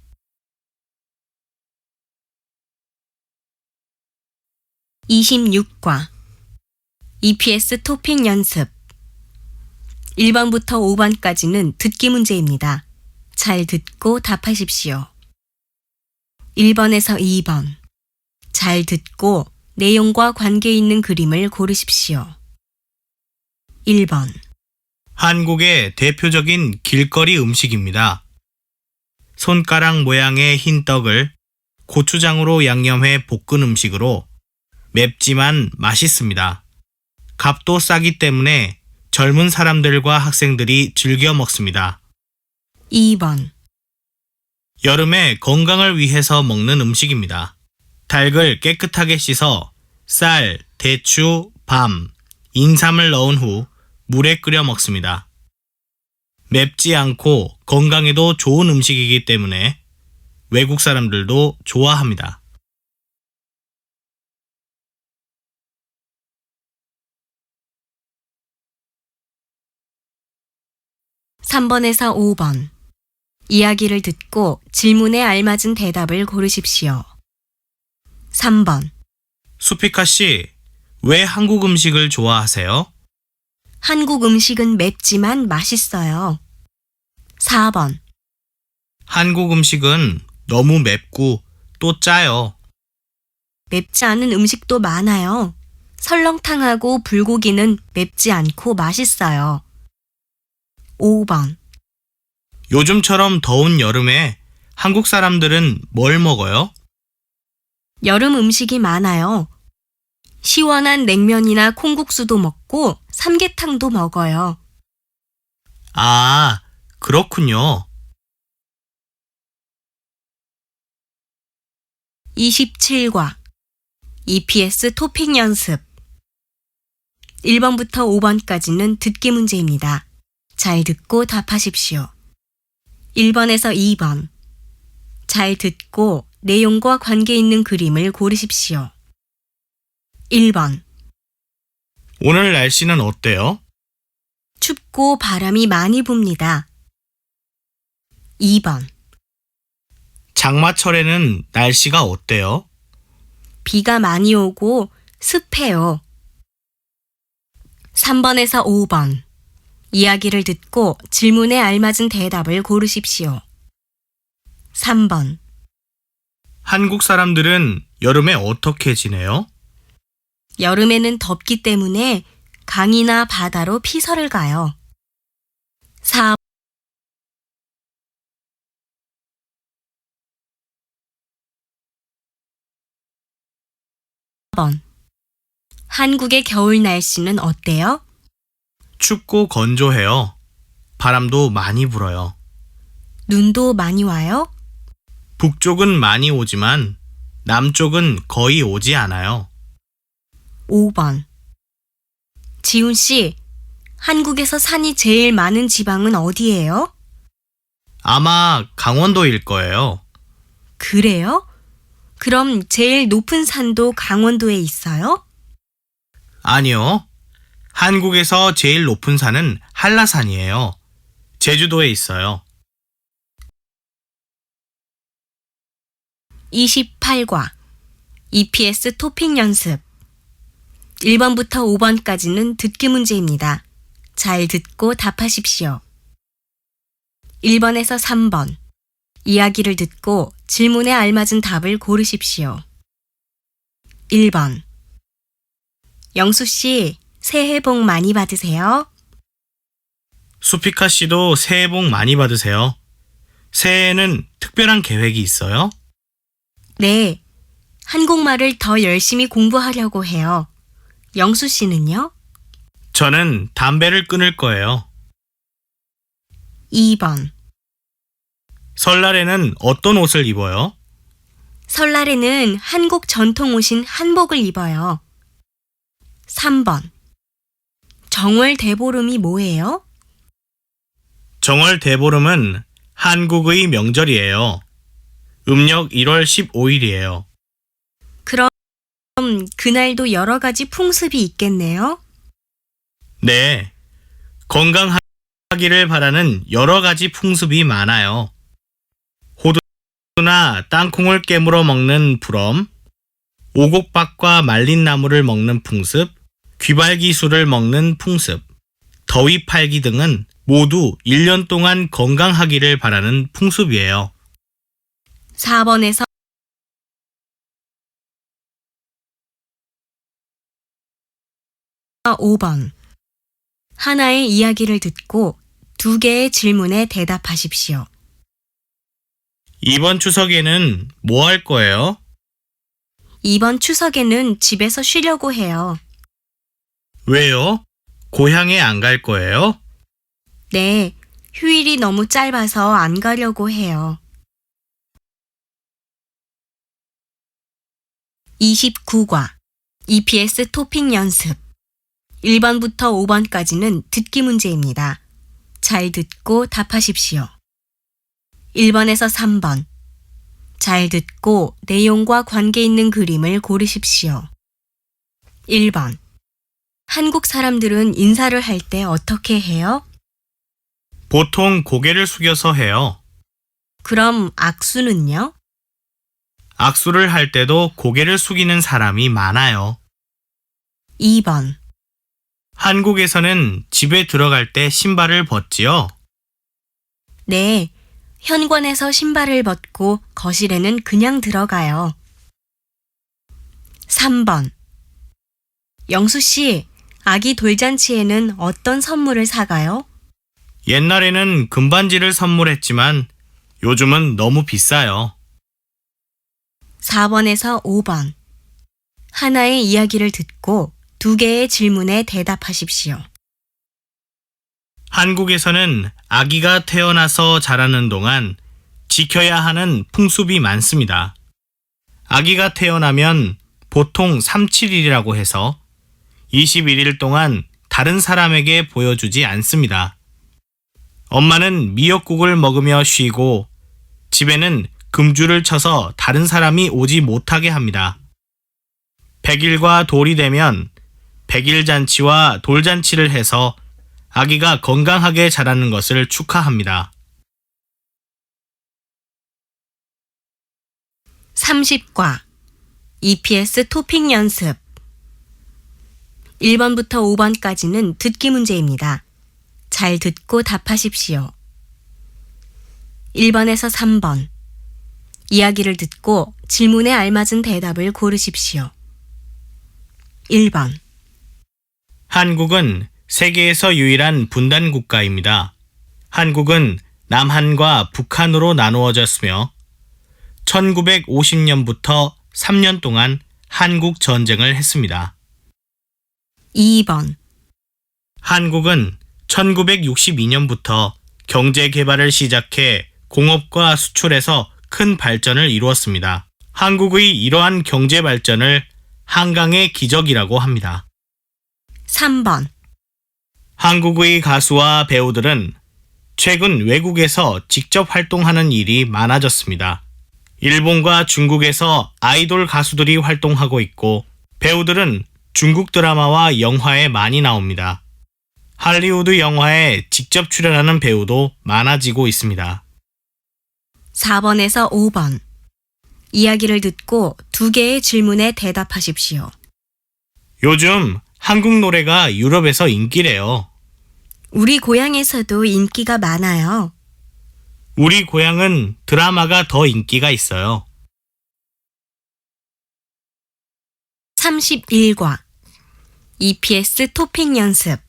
S1: 26과 EPS 토픽 연습 1번부터 5번까지는 듣기 문제입니다. 잘 듣고 답하십시오. 1번에서 2번. 잘 듣고 내용과 관계 있는 그림을 고르십시오. 1번.
S2: 한국의 대표적인 길거리 음식입니다. 손가락 모양의 흰 떡을 고추장으로 양념해 볶은 음식으로 맵지만 맛있습니다. 값도 싸기 때문에 젊은 사람들과 학생들이 즐겨 먹습니다.
S1: 2번.
S2: 여름에 건강을 위해서 먹는 음식입니다. 닭을 깨끗하게 씻어 쌀, 대추, 밤, 인삼을 넣은 후 물에 끓여 먹습니다. 맵지 않고 건강에도 좋은 음식이기 때문에 외국 사람들도 좋아합니다.
S1: 3번에서 5번. 이야기를 듣고 질문에 알맞은 대답을 고르십시오. 3번.
S2: 수피카 씨, 왜 한국 음식을 좋아하세요?
S1: 한국 음식은 맵지만 맛있어요. 4번.
S2: 한국 음식은 너무 맵고 또 짜요.
S1: 맵지 않은 음식도 많아요. 설렁탕하고 불고기는 맵지 않고 맛있어요. 5번.
S2: 요즘처럼 더운 여름에 한국 사람들은 뭘 먹어요?
S1: 여름 음식이 많아요. 시원한 냉면이나 콩국수도 먹고 삼계탕도 먹어요.
S2: 아, 그렇군요.
S1: 27과 EPS 토픽 연습 1번부터 5번까지는 듣기 문제입니다. 잘 듣고 답하십시오. 1번에서 2번. 잘 듣고 내용과 관계 있는 그림을 고르십시오. 1번.
S2: 오늘 날씨는 어때요?
S1: 춥고 바람이 많이 붑니다. 2번.
S2: 장마철에는 날씨가 어때요?
S1: 비가 많이 오고 습해요. 3번에서 5번. 이야기를 듣고 질문에 알맞은 대답을 고르십시오. 3번.
S2: 한국 사람들은 여름에 어떻게 지내요?
S1: 여름에는 덥기 때문에 강이나 바다로 피서를 가요. 4번. 한국의 겨울 날씨는 어때요?
S2: 춥고 건조해요. 바람도 많이 불어요.
S1: 눈도 많이 와요?
S2: 북쪽은 많이 오지만 남쪽은 거의 오지 않아요.
S1: 5번. 지훈 씨, 한국에서 산이 제일 많은 지방은 어디예요?
S2: 아마 강원도일 거예요.
S1: 그래요? 그럼 제일 높은 산도 강원도에 있어요?
S2: 아니요. 한국에서 제일 높은 산은 한라산이에요. 제주도에 있어요.
S1: 28과 EPS 토픽 연습 1번부터 5번까지는 듣기 문제입니다. 잘 듣고 답하십시오. 1번에서 3번. 이야기를 듣고 질문에 알맞은 답을 고르십시오. 1번. 영수 씨, 새해 복 많이 받으세요.
S2: 수피카 씨도 새해 복 많이 받으세요. 새해에는 특별한 계획이 있어요?
S1: 네. 한국말을 더 열심히 공부하려고 해요. 영수 씨는요?
S2: 저는 담배를 끊을 거예요.
S1: 2번.
S2: 설날에는 어떤 옷을 입어요?
S1: 설날에는 한국 전통 옷인 한복을 입어요. 3번. 정월 대보름이 뭐예요?
S2: 정월 대보름은 한국의 명절이에요. 음력 1월 15일이에요.
S1: 그럼 그날도 여러 가지 풍습이 있겠네요?
S2: 네. 건강하기를 바라는 여러 가지 풍습이 많아요. 호두나 땅콩을 깨물어 먹는 불엄, 오곡밥과 말린 나물을 먹는 풍습, 귀발기술을 먹는 풍습, 더위 팔기 등은 모두 1년 동안 건강하기를 바라는 풍습이에요.
S1: 4번에서 5번. 하나의 이야기를 듣고 두 개의 질문에 대답하십시오.
S2: 이번 추석에는 뭐 할 거예요?
S1: 이번 추석에는 집에서 쉬려고 해요.
S2: 왜요? 고향에 안 갈 거예요?
S1: 네, 휴일이 너무 짧아서 안 가려고 해요. 29과 EPS 토픽 연습 1번부터 5번까지는 듣기 문제입니다. 잘 듣고 답하십시오. 1번에서 3번. 잘 듣고 내용과 관계 있는 그림을 고르십시오. 1번. 한국 사람들은 인사를 할 때 어떻게 해요?
S2: 보통 고개를 숙여서 해요.
S1: 그럼 악수는요?
S2: 악수를 할 때도 고개를 숙이는 사람이 많아요.
S1: 2번.
S2: 한국에서는 집에 들어갈 때 신발을 벗지요?
S1: 네, 현관에서 신발을 벗고 거실에는 그냥 들어가요. 3번. 영수 씨, 아기 돌잔치에는 어떤 선물을 사가요?
S2: 옛날에는 금반지를 선물했지만 요즘은 너무 비싸요.
S1: 4번에서 5번. 하나의 이야기를 듣고 두 개의 질문에 대답하십시오.
S2: 한국에서는 아기가 태어나서 자라는 동안 지켜야 하는 풍습이 많습니다. 아기가 태어나면 보통 3-7일이라고 해서 21일 동안 다른 사람에게 보여주지 않습니다. 엄마는 미역국을 먹으며 쉬고 집에는 금주를 쳐서 다른 사람이 오지 못하게 합니다. 100일과 돌이 되면 100일 잔치와 돌잔치를 해서 아기가 건강하게 자라는 것을 축하합니다.
S1: 30과 EPS 토픽 연습 1번부터 5번까지는 듣기 문제입니다. 잘 듣고 답하십시오. 1번에서 3번. 이야기를 듣고 질문에 알맞은 대답을 고르십시오. 1번.
S2: 한국은 세계에서 유일한 분단 국가입니다. 한국은 남한과 북한으로 나누어졌으며 1950년부터 3년 동안 한국 전쟁을 했습니다.
S1: 2번.
S2: 한국은 1962년부터 경제 개발을 시작해 공업과 수출에서 큰 발전을 이루었습니다. 한국의 이러한 경제 발전을 한강의 기적이라고 합니다.
S1: 3번.
S2: 한국의 가수와 배우들은 최근 외국에서 직접 활동하는 일이 많아졌습니다. 일본과 중국에서 아이돌 가수들이 활동하고 있고 배우들은 중국 드라마와 영화에 많이 나옵니다. 할리우드 영화에 직접 출연하는 배우도 많아지고 있습니다.
S1: 4번에서 5번. 이야기를 듣고 두 개의 질문에 대답하십시오.
S2: 요즘 한국 노래가 유럽에서 인기래요.
S1: 우리 고향에서도 인기가 많아요.
S2: 우리 고향은 드라마가 더 인기가 있어요.
S1: 31과 EPS 토픽 연습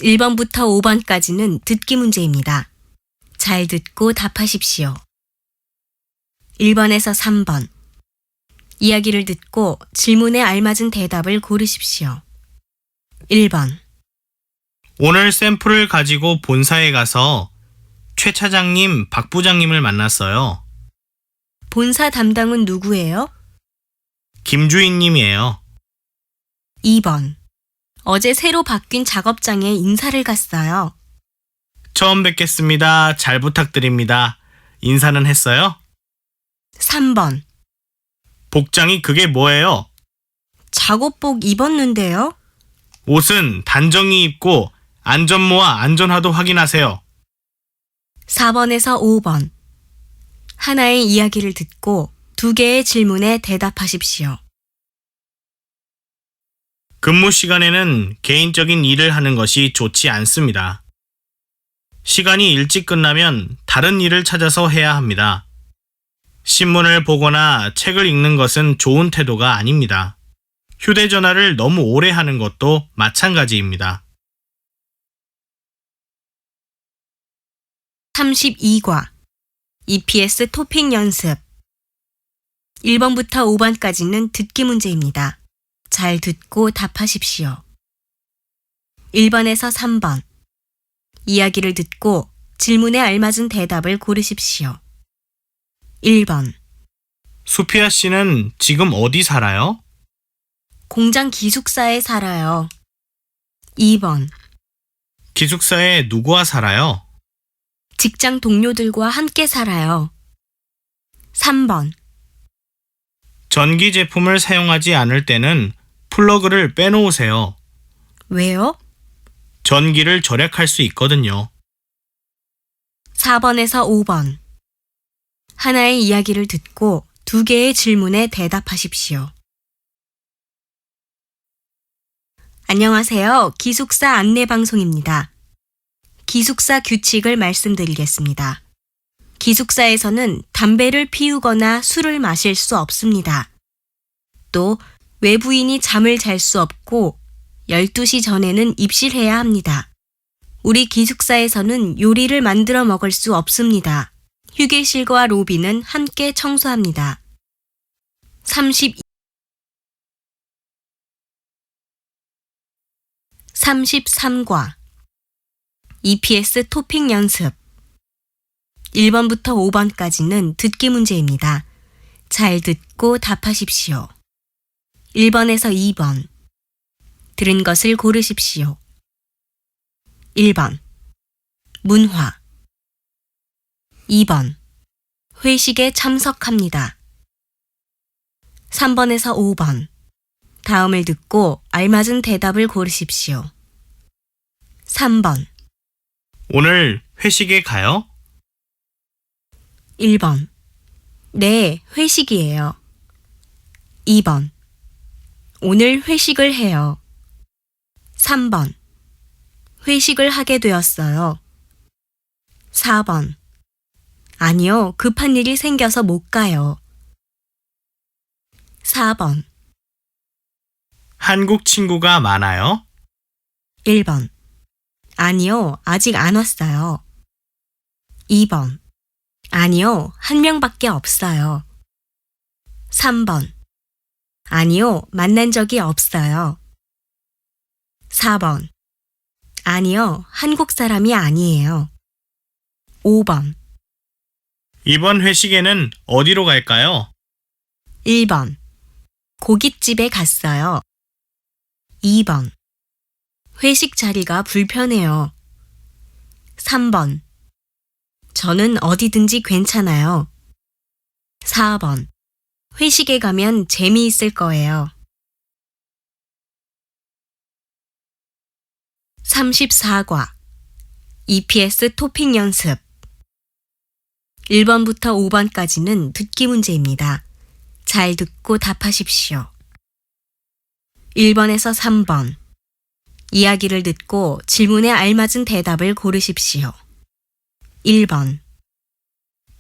S1: 1번부터 5번까지는 듣기 문제입니다. 잘 듣고 답하십시오. 1번에서 3번. 이야기를 듣고 질문에 알맞은 대답을 고르십시오. 1번.
S2: 오늘 샘플을 가지고 본사에 가서 최 차장님, 박 부장님을 만났어요.
S1: 본사 담당은 누구예요?
S2: 김주인님이에요.
S1: 2번. 어제 새로 바뀐 작업장에 인사를 갔어요.
S2: 처음 뵙겠습니다. 잘 부탁드립니다. 인사는 했어요?
S1: 3번.
S2: 복장이 그게 뭐예요?
S1: 작업복 입었는데요?
S2: 옷은 단정히 입고 안전모와 안전화도 확인하세요.
S1: 4번에서 5번. 하나의 이야기를 듣고 두 개의 질문에 대답하십시오.
S2: 근무 시간에는 개인적인 일을 하는 것이 좋지 않습니다. 시간이 일찍 끝나면 다른 일을 찾아서 해야 합니다. 신문을 보거나 책을 읽는 것은 좋은 태도가 아닙니다. 휴대전화를 너무 오래 하는 것도 마찬가지입니다.
S1: 32과 EPS 토픽 연습 1번부터 5번까지는 듣기 문제입니다. 잘 듣고 답하십시오. 1번에서 3번 이야기를 듣고 질문에 알맞은 대답을 고르십시오. 1번
S2: 수피아 씨는 지금 어디 살아요?
S1: 공장 기숙사에 살아요. 2번
S2: 기숙사에 누구와 살아요?
S1: 직장 동료들과 함께 살아요. 3번
S2: 전기 제품을 사용하지 않을 때는 플러그를 빼놓으세요.
S1: 왜요?
S2: 전기를 절약할 수 있거든요.
S1: 4번에서 5번 하나의 이야기를 듣고 2개의 질문에 대답하십시오. 안녕하세요. 기숙사 안내방송입니다. 기숙사 규칙을 말씀드리겠습니다. 기숙사에서는 담배를 피우거나 술을 마실 수 없습니다. 또 외부인이 잠을 잘 수 없고 12시 전에는 입실해야 합니다. 우리 기숙사에서는 요리를 만들어 먹을 수 없습니다. 휴게실과 로비는 함께 청소합니다. 33과 EPS 토픽 연습 1번부터 5번까지는 듣기 문제입니다. 잘 듣고 답하십시오. 1번에서 2번 들은 것을 고르십시오. 1번 문화 2번 회식에 참석합니다. 3번에서 5번 다음을 듣고 알맞은 대답을 고르십시오. 3번
S2: 오늘 회식에 가요?
S1: 1번 네, 회식이에요. 2번 오늘 회식을 해요. 3번 회식을 하게 되었어요. 4번 아니요, 급한 일이 생겨서 못 가요. 4번
S2: 한국 친구가 많아요?
S1: 1번 아니요, 아직 안 왔어요. 2번 아니요, 한 명밖에 없어요. 3번 아니요, 만난 적이 없어요. 4번 아니요, 한국 사람이 아니에요. 5번
S2: 이번 회식에는 어디로 갈까요?
S1: 1번 고깃집에 갔어요. 2번 회식 자리가 불편해요. 3번 저는 어디든지 괜찮아요. 4번 회식에 가면 재미있을 거예요. 34과 EPS 토픽 연습 1번부터 5번까지는 듣기 문제입니다. 잘 듣고 답하십시오. 1번에서 3번 이야기를 듣고 질문에 알맞은 대답을 고르십시오. 1번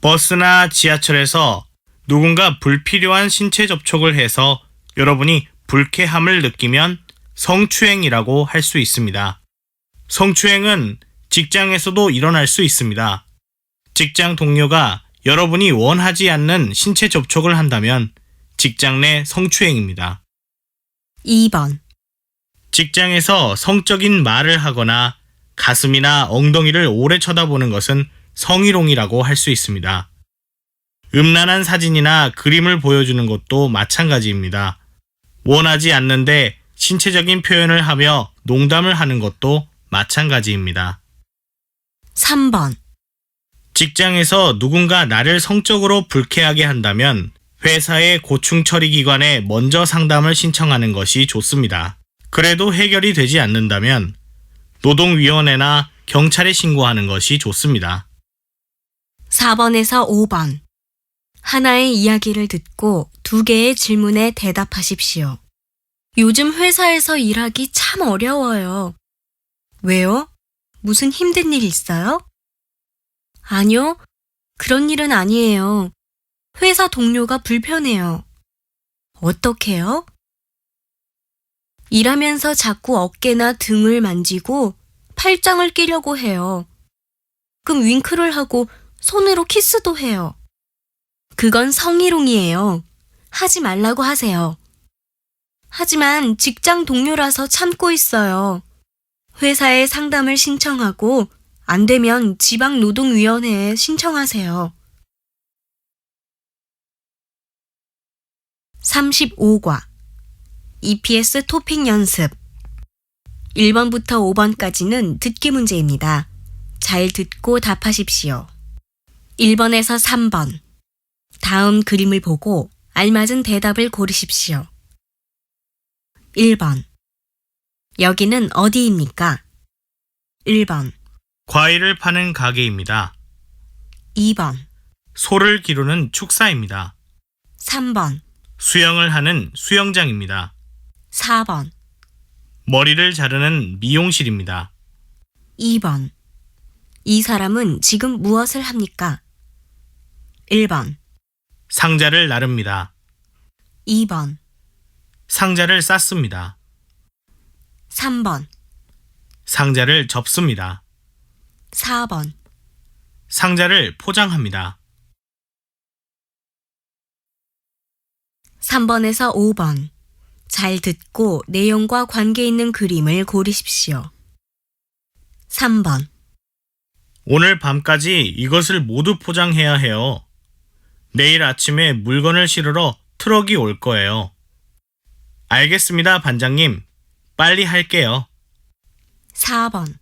S2: 버스나 지하철에서 누군가 불필요한 신체 접촉을 해서 여러분이 불쾌함을 느끼면 성추행이라고 할 수 있습니다. 성추행은 직장에서도 일어날 수 있습니다. 직장 동료가 여러분이 원하지 않는 신체 접촉을 한다면 직장 내 성추행입니다.
S1: 2번
S2: 직장에서 성적인 말을 하거나 가슴이나 엉덩이를 오래 쳐다보는 것은 성희롱이라고 할 수 있습니다. 음란한 사진이나 그림을 보여주는 것도 마찬가지입니다. 원하지 않는데 신체적인 표현을 하며 농담을 하는 것도 마찬가지입니다.
S1: 3번
S2: 직장에서 누군가 나를 성적으로 불쾌하게 한다면 회사의 고충 처리 기관에 먼저 상담을 신청하는 것이 좋습니다. 그래도 해결이 되지 않는다면 노동위원회나 경찰에 신고하는 것이 좋습니다.
S1: 4번에서 5번 하나의 이야기를 듣고 2개의 질문에 대답하십시오. 요즘 회사에서 일하기 참 어려워요. 왜요? 무슨 힘든 일 있어요? 아니요, 그런 일은 아니에요. 회사 동료가 불편해요. 어떡해요? 일하면서 자꾸 어깨나 등을 만지고 팔짱을 끼려고 해요. 가끔 윙크를 하고 손으로 키스도 해요. 그건 성희롱이에요. 하지 말라고 하세요. 하지만 직장 동료라서 참고 있어요. 회사에 상담을 신청하고 안 되면 지방노동위원회에 신청하세요. 35과 EPS 토픽 연습 1번부터 5번까지는 듣기 문제입니다. 잘 듣고 답하십시오. 1번에서 3번 다음 그림을 보고 알맞은 대답을 고르십시오. 1번 여기는 어디입니까? 1번
S2: 과일을 파는 가게입니다.
S1: 2번
S2: 소를 기르는 축사입니다.
S1: 3번
S2: 수영을 하는 수영장입니다.
S1: 4번
S2: 머리를 자르는 미용실입니다.
S1: 2번 이 사람은 지금 무엇을 합니까? 1번
S2: 상자를 나릅니다.
S1: 2번
S2: 상자를 쌌습니다.
S1: 3번
S2: 상자를 접습니다.
S1: 4번
S2: 상자를 포장합니다.
S1: 3번에서 5번 잘 듣고 내용과 관계 있는 그림을 고르십시오. 3번
S2: 오늘 밤까지 이것을 모두 포장해야 해요. 내일 아침에 물건을 실으러 트럭이 올 거예요. 알겠습니다, 반장님. 빨리 할게요.
S1: 4번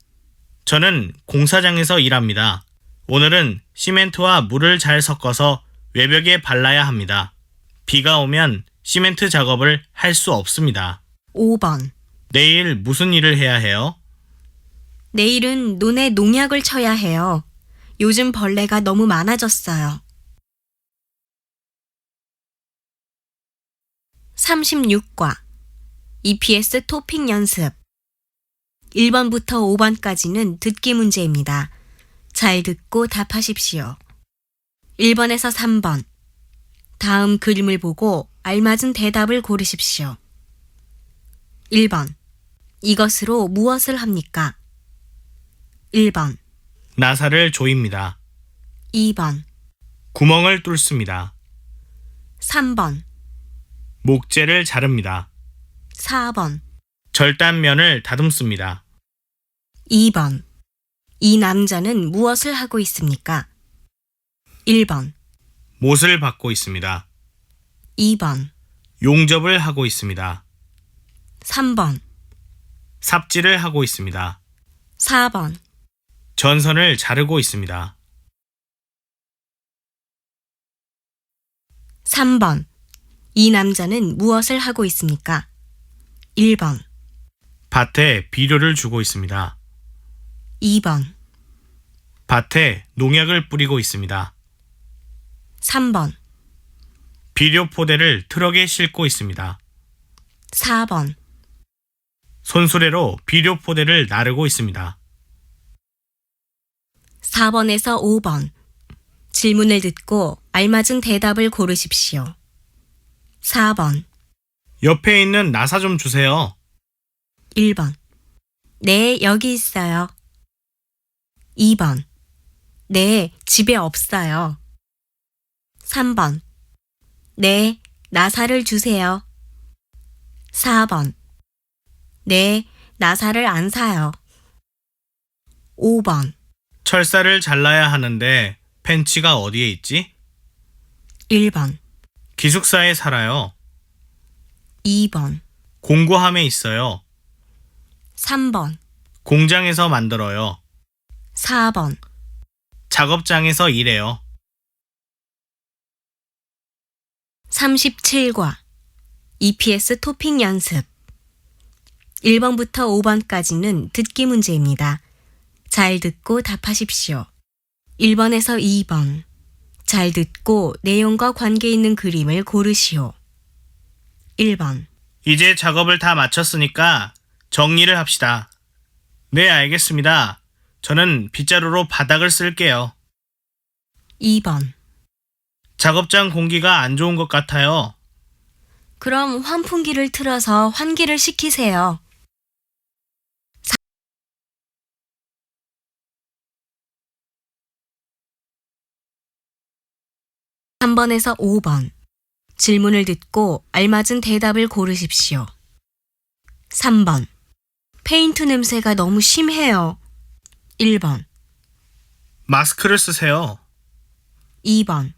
S2: 저는 공사장에서 일합니다. 오늘은 시멘트와 물을 잘 섞어서 외벽에 발라야 합니다. 비가 오면 시멘트 작업을 할 수 없습니다.
S1: 5번
S2: 내일 무슨 일을 해야 해요?
S1: 내일은 논에 농약을 쳐야 해요. 요즘 벌레가 너무 많아졌어요. 36과 EPS 토픽 연습 1번부터 5번까지는 듣기 문제입니다. 잘 듣고 답하십시오. 1번에서 3번 다음 그림을 보고 알맞은 대답을 고르십시오. 1번 이것으로 무엇을 합니까? 1번
S2: 나사를 조입니다.
S1: 2번
S2: 구멍을 뚫습니다.
S1: 3번
S2: 목재를 자릅니다.
S1: 4번
S2: 절단면을 다듬습니다.
S1: 2번 이 남자는 무엇을 하고 있습니까? 1번
S2: 못을 받고 있습니다.
S1: 2번
S2: 용접을 하고 있습니다.
S1: 3번
S2: 삽질을 하고 있습니다.
S1: 4번
S2: 전선을 자르고 있습니다.
S1: 3번 이 남자는 무엇을 하고 있습니까? 1번
S2: 밭에 비료를 주고 있습니다.
S1: 2번
S2: 밭에 농약을 뿌리고 있습니다.
S1: 3번
S2: 비료 포대를 트럭에 싣고 있습니다.
S1: 4번
S2: 손수레로 비료 포대를 나르고 있습니다.
S1: 4번에서 5번 질문을 듣고 알맞은 대답을 고르십시오. 4번
S2: 옆에 있는 나사 좀 주세요.
S1: 1번 네, 여기 있어요. 2번 네, 집에 없어요. 3번 네, 나사를 주세요. 4번 네, 나사를 안 사요. 5번
S2: 철사를 잘라야 하는데 펜치가 어디에 있지?
S1: 1번
S2: 기숙사에 살아요.
S1: 2번
S2: 공구함에 있어요.
S1: 3번
S2: 공장에서 만들어요.
S1: 4번
S2: 작업장에서 일해요.
S1: 37과 EPS 토픽 연습 1번부터 5번까지는 듣기 문제입니다. 잘 듣고 답하십시오. 1번에서 2번 잘 듣고 내용과 관계 있는 그림을 고르시오. 1번
S2: 이제 작업을 다 마쳤으니까 정리를 합시다. 네, 알겠습니다. 저는 빗자루로 바닥을 쓸게요.
S1: 2번
S2: 작업장 공기가 안 좋은 것 같아요.
S1: 그럼 환풍기를 틀어서 환기를 시키세요. 3번에서 5번. 질문을 듣고 알맞은 대답을 고르십시오. 3번. 페인트 냄새가 너무 심해요. 1번.
S2: 마스크를 쓰세요.
S1: 2번.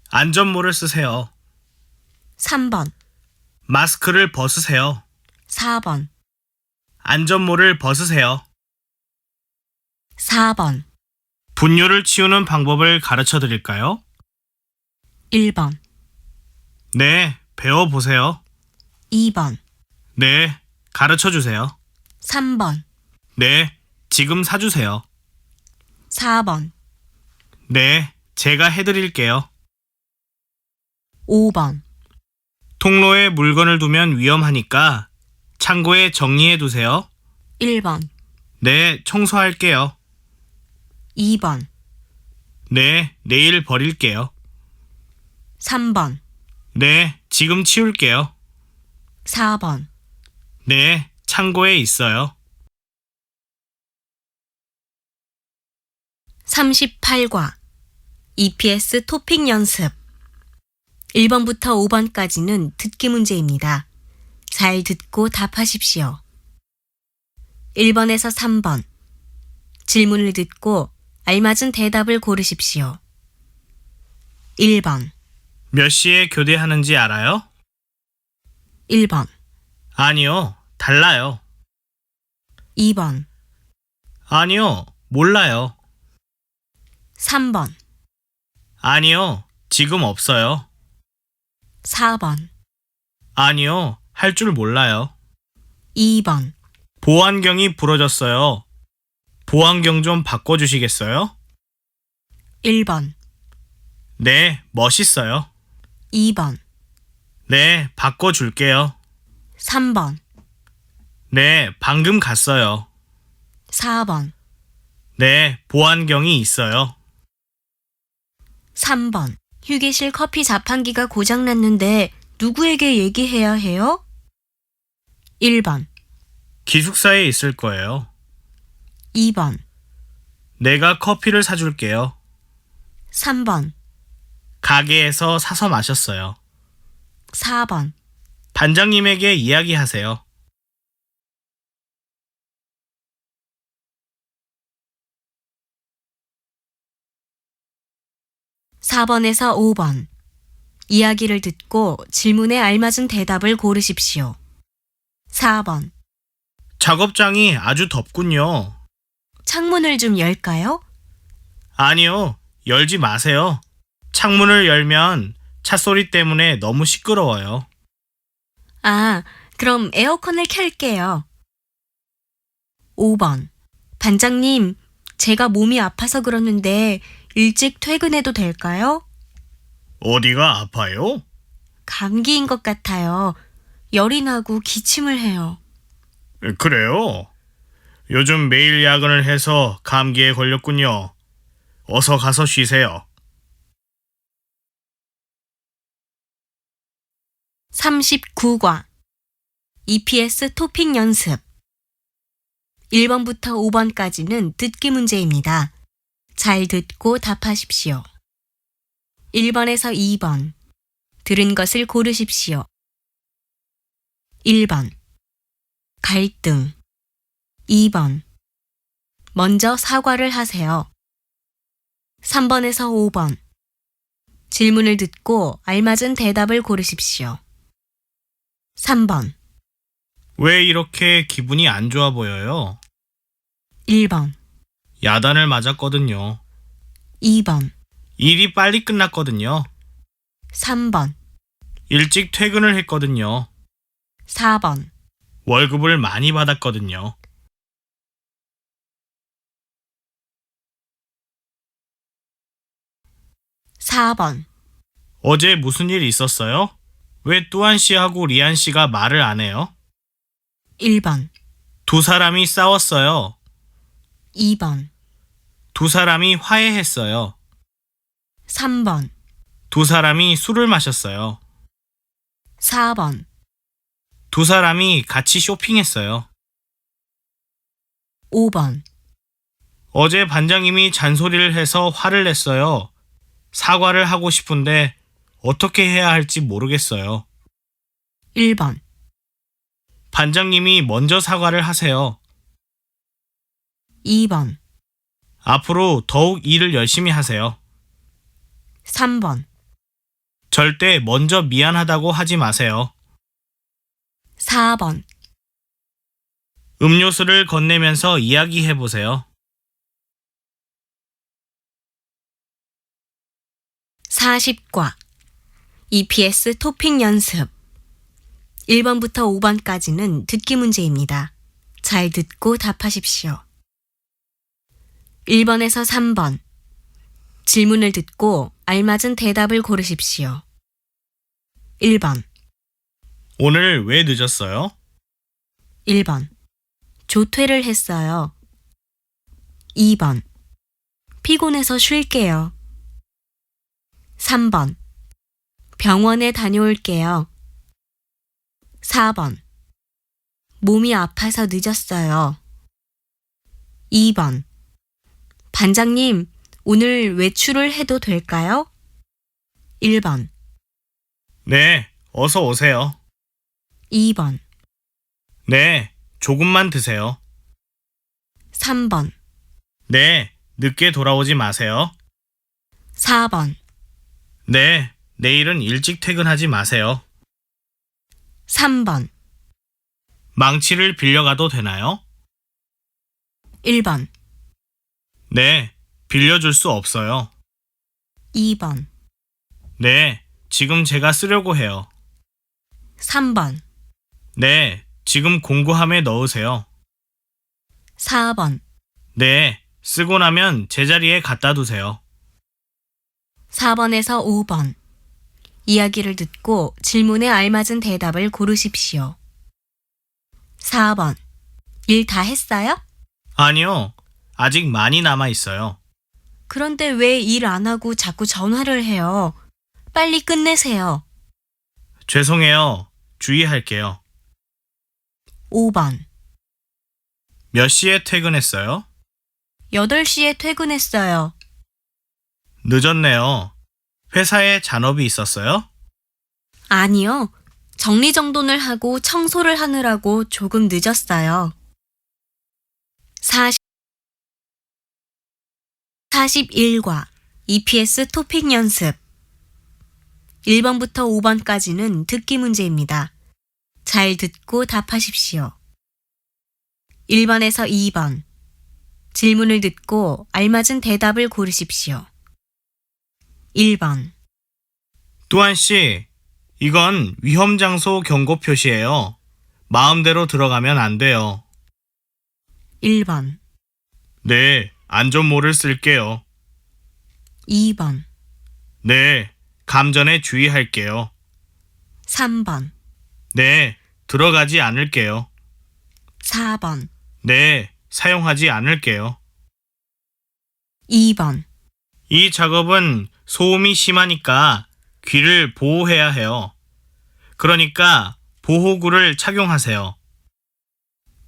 S2: 안전모를 쓰세요.
S1: 3번.
S2: 마스크를 벗으세요.
S1: 4번.
S2: 안전모를 벗으세요.
S1: 4번.
S2: 분뇨를 치우는 방법을 가르쳐 드릴까요?
S1: 1번.
S2: 네, 배워보세요.
S1: 2번.
S2: 네, 가르쳐 주세요.
S1: 3번.
S2: 네, 지금 사주세요.
S1: 4번.
S2: 네, 제가 해드릴게요.
S1: 5번.
S2: 통로에 물건을 두면 위험하니까 창고에 정리해 두세요.
S1: 1번.
S2: 네, 청소할게요.
S1: 2번.
S2: 네, 내일 버릴게요.
S1: 3번.
S2: 네, 지금 치울게요.
S1: 4번.
S2: 네, 창고에 있어요.
S1: 38과 EPS 토픽 연습 1번부터 5번까지는 듣기 문제입니다. 잘 듣고 답하십시오. 1번에서 3번. 질문을 듣고 알맞은 대답을 고르십시오. 1번.
S2: 몇 시에 교대하는지 알아요?
S1: 1번.
S2: 아니요, 달라요.
S1: 2번.
S2: 아니요, 몰라요.
S1: 3번.
S2: 아니요, 지금 없어요.
S1: 4번.
S2: 아니요, 할 줄 몰라요.
S1: 2번.
S2: 보안경이 부러졌어요. 보안경 좀 바꿔주시겠어요?
S1: 1번.
S2: 네, 멋있어요.
S1: 2번.
S2: 네, 바꿔줄게요.
S1: 3번.
S2: 네, 방금 갔어요.
S1: 4번.
S2: 네, 보안경이 있어요.
S1: 3번. 휴게실 커피 자판기가 고장났는데 누구에게 얘기해야 해요? 1번.
S2: 기숙사에 있을 거예요.
S1: 2번.
S2: 내가 커피를 사줄게요.
S1: 3번.
S2: 가게에서 사서 마셨어요.
S1: 4번.
S2: 반장님에게 이야기하세요.
S1: 4번에서 5번. 이야기를 듣고 질문에 알맞은 대답을 고르십시오. 4번.
S2: 작업장이 아주 덥군요.
S1: 창문을 좀 열까요?
S2: 아니요, 열지 마세요. 창문을 열면 찻소리 때문에 너무 시끄러워요.
S1: 아, 그럼 에어컨을 켤게요. 5번. 반장님, 제가 몸이 아파서 그러는데 일찍 퇴근해도 될까요?
S2: 어디가 아파요?
S1: 감기인 것 같아요. 열이 나고 기침을 해요.
S2: 그래요? 요즘 매일 야근을 해서 감기에 걸렸군요. 어서 가서 쉬세요.
S1: 39과 EPS 토픽 연습 1번부터 5번까지는 듣기 문제입니다. 잘 듣고 답하십시오. 1번에서 2번. 들은 것을 고르십시오. 1번. 갈등. 2번. 먼저 사과를 하세요. 3번에서 5번. 질문을 듣고 알맞은 대답을 고르십시오. 3번.
S2: 왜 이렇게 기분이 안 좋아 보여요?
S1: 1번.
S2: 야단을 맞았거든요.
S1: 2번.
S2: 일이 빨리 끝났거든요.
S1: 3번.
S2: 일찍 퇴근을 했거든요.
S1: 4번.
S2: 월급을 많이 받았거든요.
S1: 4번.
S2: 어제 무슨 일 있었어요? 왜 뚜안 씨하고 리안 씨가 말을 안 해요?
S1: 1번.
S2: 두 사람이 싸웠어요.
S1: 2번.
S2: 두 사람이 화해했어요.
S1: 3번.
S2: 두 사람이 술을 마셨어요.
S1: 4번,
S2: 두 사람이 같이 쇼핑했어요.
S1: 5번,
S2: 어제 반장님이 잔소리를 해서 화를 냈어요. 사과를 하고 싶은데 어떻게 해야 할지 모르겠어요.
S1: 1번,
S2: 반장님이 먼저 사과를 하세요.
S1: 2번,
S2: 앞으로 더욱 일을 열심히 하세요.
S1: 3번,
S2: 절대 먼저 미안하다고 하지 마세요.
S1: 4번,
S2: 음료수를 건네면서 이야기해 보세요.
S1: 40과 EPS 토픽 연습 1번부터 5번까지는 듣기 문제입니다. 잘 듣고 답하십시오. 1번에서 3번 질문을 듣고 알맞은 대답을 고르십시오. 1번,
S2: 오늘 왜 늦었어요?
S1: 1번 조퇴를 했어요. 2번 피곤해서 쉴게요. 3번 병원에 다녀올게요. 4번 몸이 아파서 늦었어요. 2번 반장님, 오늘 외출을 해도 될까요? 1번,
S2: 네, 어서 오세요.
S1: 2번,
S2: 네, 조금만 드세요.
S1: 3번,
S2: 네, 늦게 돌아오지 마세요.
S1: 4번,
S2: 네, 내일은 일찍 퇴근하지 마세요.
S1: 3번,
S2: 망치를 빌려가도 되나요?
S1: 1번,
S2: 네, 빌려줄 수 없어요.
S1: 2번,
S2: 네, 지금 제가 쓰려고 해요.
S1: 3번,
S2: 네, 지금 공구함에 넣으세요.
S1: 4번,
S2: 네, 쓰고 나면 제자리에 갖다 두세요.
S1: 4번에서 5번 이야기를 듣고 질문에 알맞은 대답을 고르십시오. 4번, 일 다 했어요?
S2: 아니요, 아직 많이 남아 있어요.
S1: 그런데 왜 일 안 하고 자꾸 전화를 해요? 빨리 끝내세요.
S2: 죄송해요. 주의할게요.
S1: 5번,
S2: 몇 시에 퇴근했어요?
S1: 8시에 퇴근했어요.
S2: 늦었네요. 회사에 잔업이 있었어요?
S1: 아니요. 정리정돈을 하고 청소를 하느라고 조금 늦었어요. 41과 EPS 토픽 연습 1번부터 5번까지는 듣기 문제입니다. 잘 듣고 답하십시오. 1번에서 2번 질문을 듣고 알맞은 대답을 고르십시오. 1번,
S2: 뚜한 씨, 이건 위험장소 경고 표시예요. 마음대로 들어가면 안 돼요.
S1: 1번,
S2: 네, 안전모를 쓸게요.
S1: 2번,
S2: 네, 감전에 주의할게요.
S1: 3번,
S2: 네, 들어가지 않을게요.
S1: 4번,
S2: 네, 사용하지 않을게요.
S1: 2번,
S2: 이 작업은 소음이 심하니까 귀를 보호해야 해요. 그러니까 보호구를 착용하세요.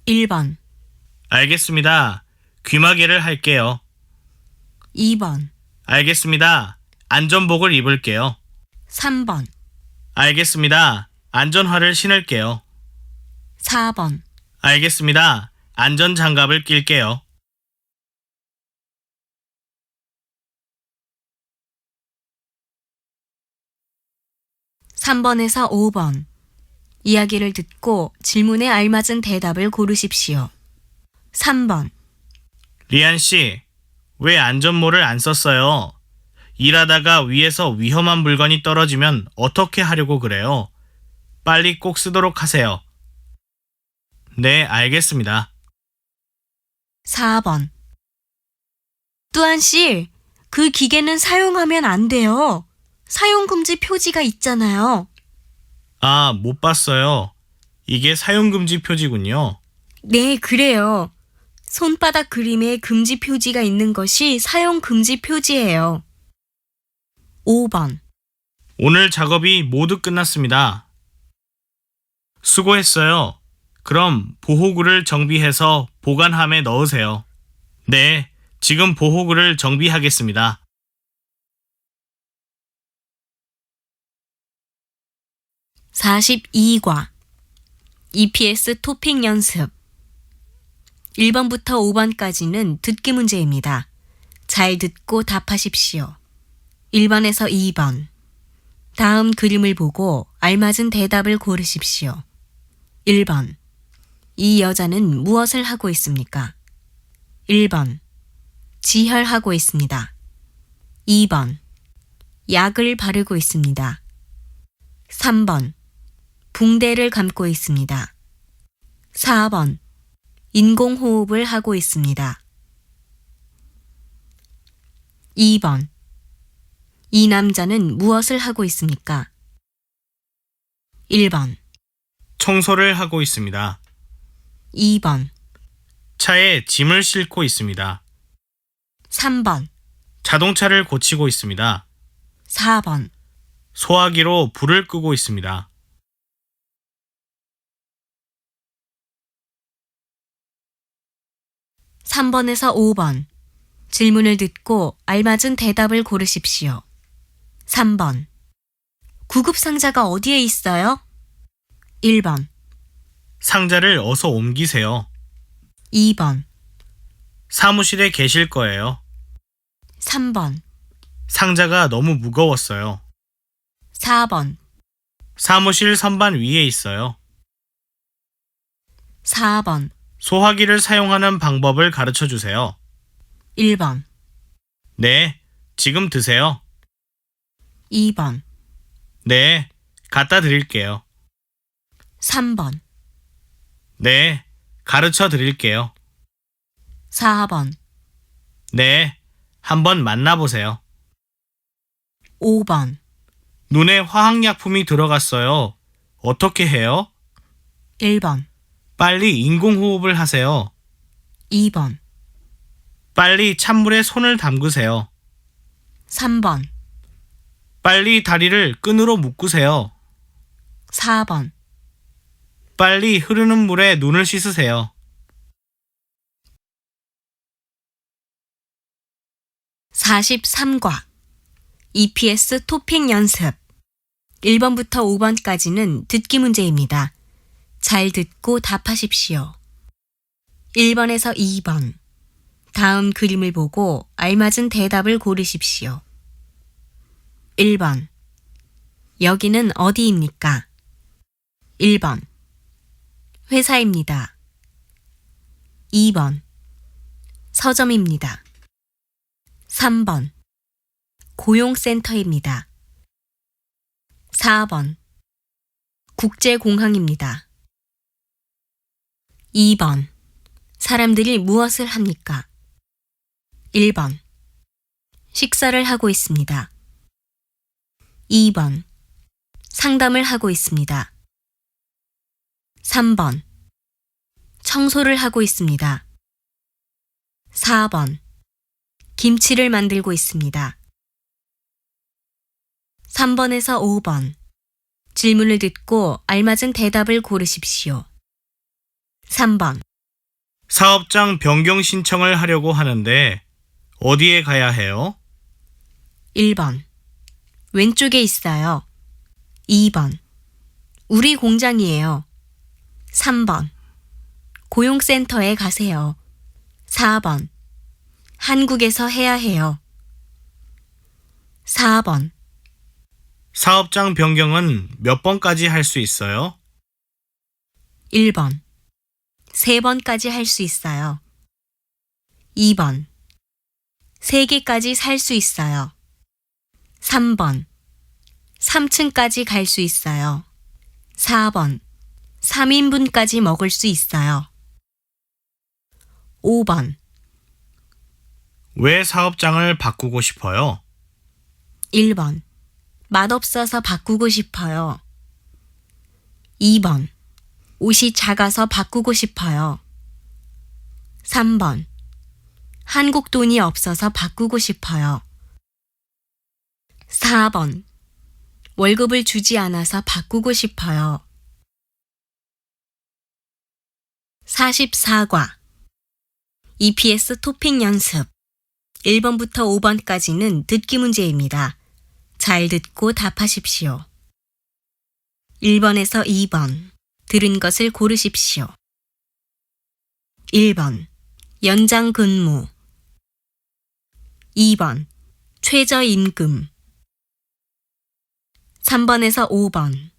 S1: 1번,
S2: 알겠습니다. 귀마개를 할게요.
S1: 2번,
S2: 알겠습니다. 안전복을 입을게요.
S1: 3번,
S2: 알겠습니다. 안전화를 신을게요.
S1: 4번,
S2: 알겠습니다. 안전장갑을 낄게요.
S1: 3번에서 5번 이야기를 듣고 질문에 알맞은 대답을 고르십시오. 3번,
S2: 리안 씨, 왜 안전모를 안 썼어요? 일하다가 위에서 위험한 물건이 떨어지면 어떻게 하려고 그래요? 빨리 꼭 쓰도록 하세요. 네, 알겠습니다.
S1: 4번, 뚜한 씨, 그 기계는 사용하면 안 돼요. 사용금지 표지가 있잖아요.
S2: 아, 못 봤어요. 이게 사용금지 표지군요.
S1: 네, 그래요. 손바닥 그림에 금지 표지가 있는 것이 사용 금지 표지예요. 5번,
S2: 오늘 작업이 모두 끝났습니다. 수고했어요. 그럼 보호구를 정비해서 보관함에 넣으세요. 네, 지금 보호구를 정비하겠습니다.
S1: 42과 EPS 토픽 연습 1번부터 5번까지는 듣기 문제입니다. 잘 듣고 답하십시오. 1번에서 2번. 다음 그림을 보고 알맞은 대답을 고르십시오. 1번. 이 여자는 무엇을 하고 있습니까? 1번. 지혈하고 있습니다. 2번. 약을 바르고 있습니다. 3번. 붕대를 감고 있습니다. 4번. 인공호흡을 하고 있습니다. 2번. 이 남자는 무엇을 하고 있습니까? 1번.
S2: 청소를 하고 있습니다.
S1: 2번.
S2: 차에 짐을 싣고 있습니다.
S1: 3번.
S2: 자동차를 고치고 있습니다.
S1: 4번.
S2: 소화기로 불을 끄고 있습니다.
S1: 3번에서 5번. 질문을 듣고 알맞은 대답을 고르십시오. 3번. 구급상자가 어디에 있어요? 1번.
S2: 상자를 어서 옮기세요.
S1: 2번.
S2: 사무실에 계실 거예요.
S1: 3번.
S2: 상자가 너무 무거웠어요.
S1: 4번.
S2: 사무실 선반 위에 있어요.
S1: 4번.
S2: 소화기를 사용하는 방법을 가르쳐 주세요.
S1: 1번.
S2: 네, 지금 드세요.
S1: 2번.
S2: 네, 갖다 드릴게요.
S1: 3번.
S2: 네, 가르쳐 드릴게요.
S1: 4번.
S2: 네, 한번 만나보세요.
S1: 5번.
S2: 눈에 화학약품이 들어갔어요. 어떻게 해요?
S1: 1번.
S2: 빨리 인공호흡을 하세요.
S1: 2번.
S2: 빨리 찬물에 손을 담그세요.
S1: 3번.
S2: 빨리 다리를 끈으로 묶으세요.
S1: 4번.
S2: 빨리 흐르는 물에 눈을 씻으세요.
S1: 43과 EPS 토픽 연습 1번부터 5번까지는 듣기 문제입니다. 잘 듣고 답하십시오. 1번에서 2번. 다음 그림을 보고 알맞은 대답을 고르십시오. 1번. 여기는 어디입니까? 1번. 회사입니다. 2번. 서점입니다. 3번. 고용센터입니다. 4번. 국제공항입니다. 2번. 사람들이 무엇을 합니까? 1번. 식사를 하고 있습니다. 2번. 상담을 하고 있습니다. 3번. 청소를 하고 있습니다. 4번. 김치를 만들고 있습니다. 3번에서 5번. 질문을 듣고 알맞은 대답을 고르십시오. 3번.
S2: 사업장 변경 신청을 하려고 하는데 어디에 가야 해요?
S1: 1번. 왼쪽에 있어요. 2번. 우리 공장이에요. 3번. 고용센터에 가세요. 4번. 한국에서 해야 해요. 4번.
S2: 사업장 변경은 몇 번까지 할 수 있어요?
S1: 1번. 3번까지 할 수 있어요. 2번. 3개까지 살 수 있어요. 3번. 3층까지 갈 수 있어요. 4번. 3인분까지 먹을 수 있어요. 5번.
S2: 왜 사업장을 바꾸고 싶어요?
S1: 1번. 맛없어서 바꾸고 싶어요. 2번. 옷이 작아서 바꾸고 싶어요. 3번. 한국 돈이 없어서 바꾸고 싶어요. 4번. 월급을 주지 않아서 바꾸고 싶어요. 44과 EPS 토픽 연습 1번부터 5번까지는 듣기 문제입니다. 잘 듣고 답하십시오. 1번에서 2번 들은 것을 고르십시오. 1번 연장 근무 2번 최저임금 3번에서 5번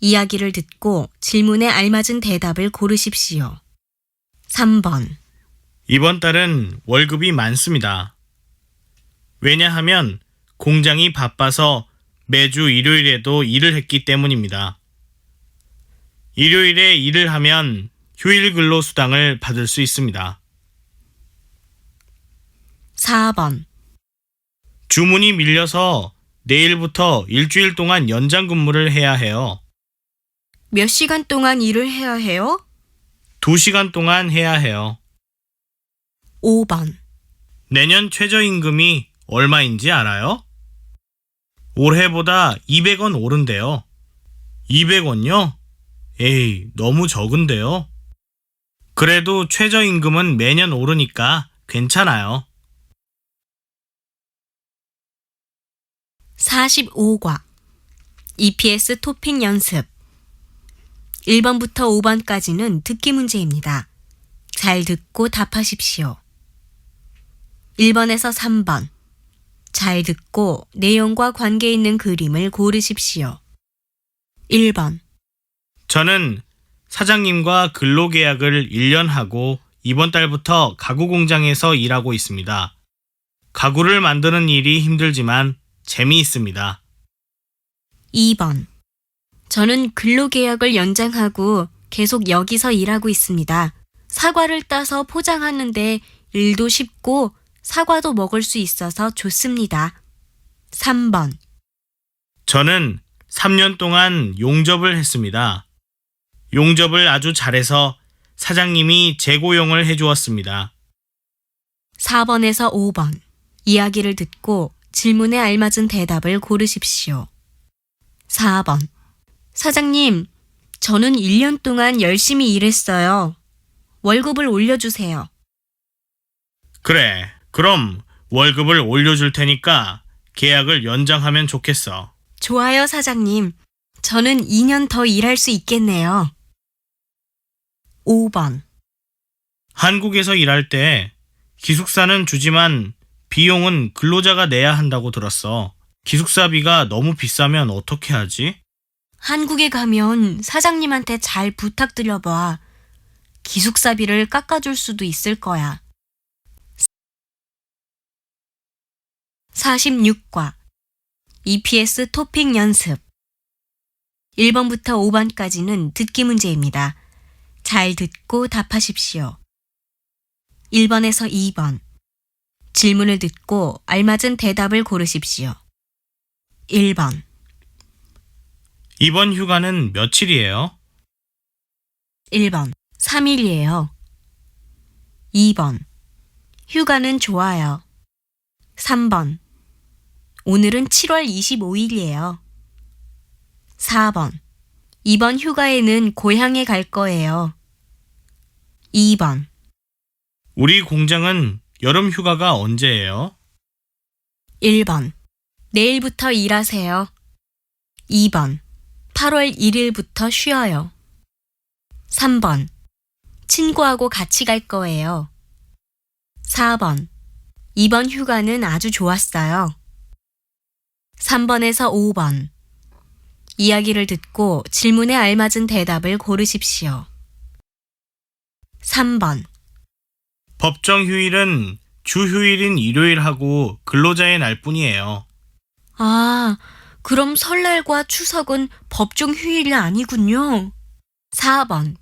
S1: 이야기를 듣고 질문에 알맞은 대답을 고르십시오. 3번
S2: 이번 달은 월급이 많습니다. 왜냐하면 공장이 바빠서 매주 일요일에도 일을 했기 때문입니다. 일요일에 일을 하면 휴일 근로수당을 받을 수 있습니다.
S1: 4번
S2: 주문이 밀려서 내일부터 일주일 동안 연장 근무를 해야 해요.
S1: 몇 시간 동안 일을 해야 해요?
S2: 2시간 동안 해야 해요.
S1: 5번
S2: 내년 최저임금이 얼마인지 알아요? 올해보다 200원 오른대요. 200원요? 에이, 너무 적은데요. 그래도 최저임금은 매년 오르니까 괜찮아요.
S1: 45과 EPS 토픽 연습 1번부터 5번까지는 듣기 문제입니다. 잘 듣고 답하십시오. 1번에서 3번 잘 듣고 내용과 관계 있는 그림을 고르십시오. 1번
S2: 저는 사장님과 근로계약을 1년 하고 이번 달부터 가구 공장에서 일하고 있습니다. 가구를 만드는 일이 힘들지만 재미있습니다.
S1: 2번 저는 근로계약을 연장하고 계속 여기서 일하고 있습니다. 사과를 따서 포장하는데 일도 쉽고 사과도 먹을 수 있어서 좋습니다. 3번
S2: 저는 3년 동안 용접을 했습니다. 용접을 아주 잘해서 사장님이 재고용을 해주었습니다.
S1: 4번에서 5번 이야기를 듣고 질문에 알맞은 대답을 고르십시오. 4번 사장님, 저는 1년 동안 열심히 일했어요. 월급을 올려주세요.
S2: 그래, 그럼 월급을 올려줄 테니까 계약을 연장하면 좋겠어.
S1: 좋아요, 사장님. 저는 2년 더 일할 수 있겠네요. 5번
S2: 한국에서 일할 때 기숙사는 주지만 비용은 근로자가 내야 한다고 들었어. 기숙사비가 너무 비싸면 어떻게 하지?
S1: 한국에 가면 사장님한테 잘 부탁드려봐. 기숙사비를 깎아줄 수도 있을 거야. 46과 EPS 토픽 연습 1번부터 5번까지는 듣기 문제입니다. 잘 듣고 답하십시오. 1번에서 2번 질문을 듣고 알맞은 대답을 고르십시오. 1번
S2: 이번 휴가는 며칠이에요?
S1: 1번 3일이에요. 2번 휴가는 좋아요. 3번 오늘은 7월 25일이에요. 4번 이번 휴가에는 고향에 갈 거예요. 2번
S2: 우리 공장은 여름 휴가가 언제예요?
S1: 1번 내일부터 일하세요. 2번 8월 1일부터 쉬어요. 3번 친구하고 같이 갈 거예요. 4번 이번 휴가는 아주 좋았어요. 3번에서 5번 이야기를 듣고 질문에 알맞은 대답을 고르십시오. 3번
S2: 법정 휴일은 주 휴일인 일요일하고 근로자의 날뿐이에요.
S1: 아, 그럼 설날과 추석은 법정 휴일이 아니군요. 4번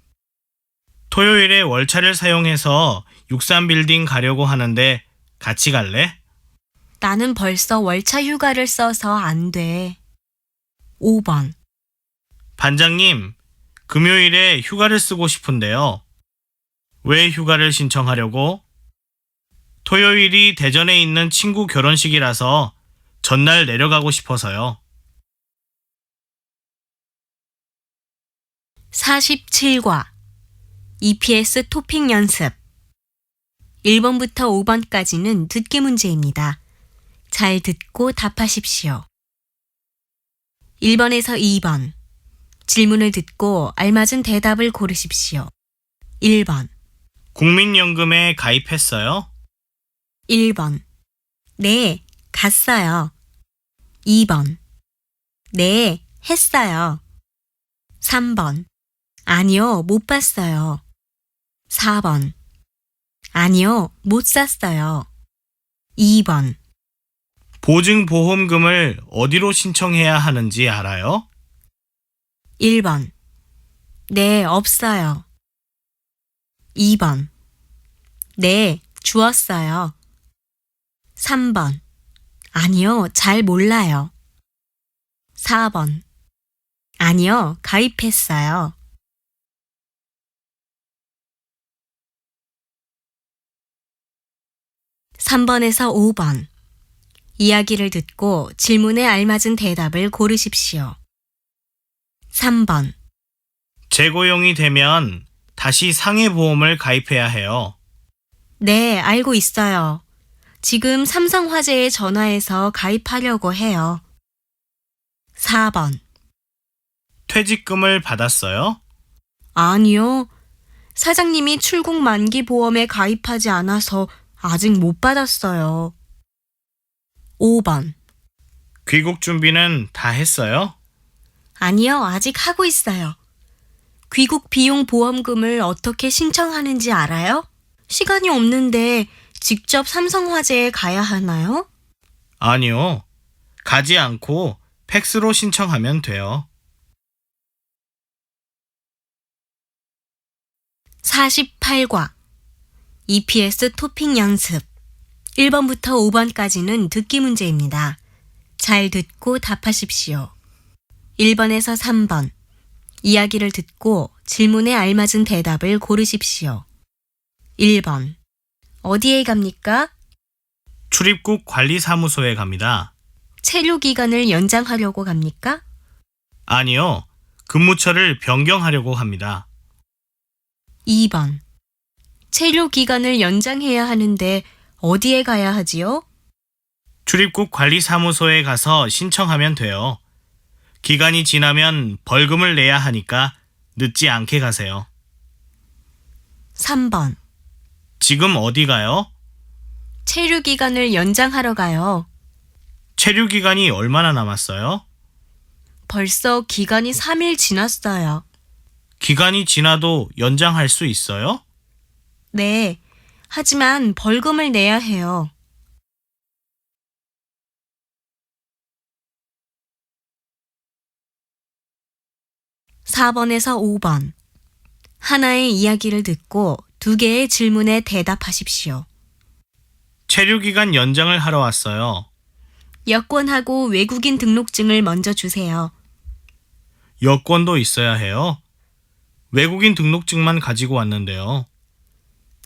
S2: 토요일에 월차를 사용해서 63빌딩 가려고 하는데 같이 갈래?
S1: 나는 벌써 월차 휴가를 써서 안 돼. 5번
S2: 반장님, 금요일에 휴가를 쓰고 싶은데요. 왜 휴가를 신청하려고? 토요일이 대전에 있는 친구 결혼식이라서 전날 내려가고 싶어서요.
S1: 47과 EPS 토픽 연습 1번부터 5번까지는 듣기 문제입니다. 잘 듣고 답하십시오. 1번에서 2번 질문을 듣고 알맞은 대답을 고르십시오. 1번
S2: 국민연금에 가입했어요?
S1: 1번 네, 갔어요. 2번 네, 했어요. 3번 아니요, 못 봤어요. 4번 아니요, 못 샀어요. 2번
S2: 보증보험금을 어디로 신청해야 하는지 알아요?
S1: 1번 네, 없어요. 2번 네, 주었어요. 3번 아니요, 잘 몰라요. 4번 아니요, 가입했어요. 3번에서 5번 이야기를 듣고 질문에 알맞은 대답을 고르십시오. 3번
S2: 재고용이 되면 다시 상해보험을 가입해야 해요.
S1: 네, 알고 있어요. 지금 삼성화재에 전화해서 가입하려고 해요. 4번
S2: 퇴직금을 받았어요?
S1: 아니요. 사장님이 출국 만기 보험에 가입하지 않아서 아직 못 받았어요. 5번
S2: 귀국 준비는 다 했어요?
S1: 아니요, 아직 하고 있어요. 귀국 비용 보험금을 어떻게 신청하는지 알아요? 시간이 없는데 직접 삼성화재에 가야 하나요?
S2: 아니요. 가지 않고 팩스로 신청하면 돼요.
S1: 48과 EPS 토픽 연습 1번부터 5번까지는 듣기 문제입니다. 잘 듣고 답하십시오. 1번에서 3번 이야기를 듣고 질문에 알맞은 대답을 고르십시오. 1번 어디에 갑니까?
S2: 출입국 관리사무소에 갑니다.
S1: 체류 기간을 연장하려고 갑니까?
S2: 아니요. 근무처를 변경하려고 합니다.
S1: 2번 체류 기간을 연장해야 하는데 어디에 가야 하지요?
S2: 출입국 관리사무소에 가서 신청하면 돼요. 기간이 지나면 벌금을 내야 하니까 늦지 않게 가세요.
S1: 3번
S2: 지금 어디 가요?
S1: 체류 기간을 연장하러 가요.
S2: 체류 기간이 얼마나 남았어요?
S1: 벌써 기간이 3일 지났어요.
S2: 기간이 지나도 연장할 수 있어요?
S1: 네, 하지만 벌금을 내야 해요. 4번에서 5번 하나의 이야기를 듣고 2개의 질문에 대답하십시오.
S2: 체류 기간 연장을 하러 왔어요.
S1: 여권하고 외국인 등록증을 먼저 주세요.
S2: 여권도 있어야 해요. 외국인 등록증만 가지고 왔는데요.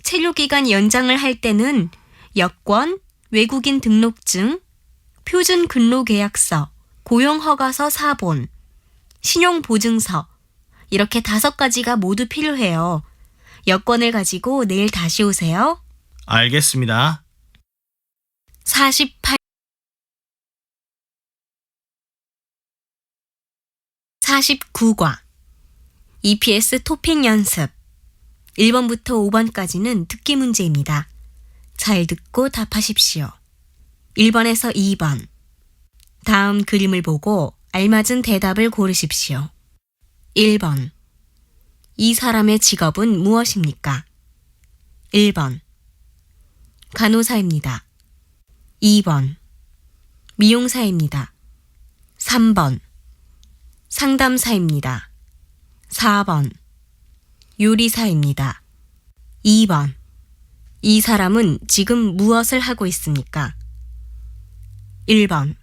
S1: 체류기간 연장을 할 때는 여권, 외국인 등록증, 표준 근로계약서, 고용허가서 4본, 신용보증서 이렇게 5가지가 모두 필요해요. 여권을 가지고 내일 다시 오세요.
S2: 알겠습니다.
S1: 49과 EPS 토픽 연습 1번부터 5번까지는 듣기 문제입니다. 잘 듣고 답하십시오. 1번에서 2번 다음 그림을 보고 알맞은 대답을 고르십시오. 1번 이 사람의 직업은 무엇입니까? 1번 간호사입니다. 2번 미용사입니다. 3번 상담사입니다. 4번 요리사입니다. 2번 이 사람은 지금 무엇을 하고 있습니까? 1번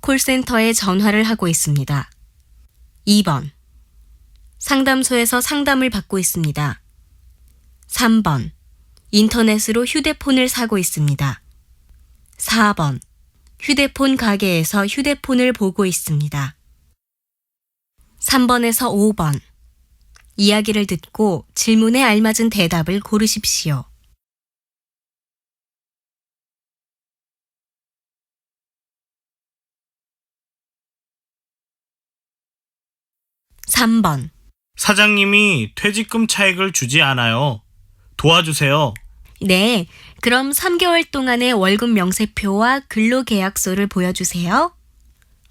S1: 콜센터에 전화를 하고 있습니다. 2번 상담소에서 상담을 받고 있습니다. 3번 인터넷으로 휴대폰을 사고 있습니다. 4번 휴대폰 가게에서 휴대폰을 보고 있습니다. 3번에서 5번 이야기를 듣고 질문에 알맞은 대답을 고르십시오. 3번.
S2: 사장님이 퇴직금 차액을 주지 않아요. 도와주세요.
S1: 네, 그럼 3개월 동안의 월급 명세표와 근로계약서를 보여주세요.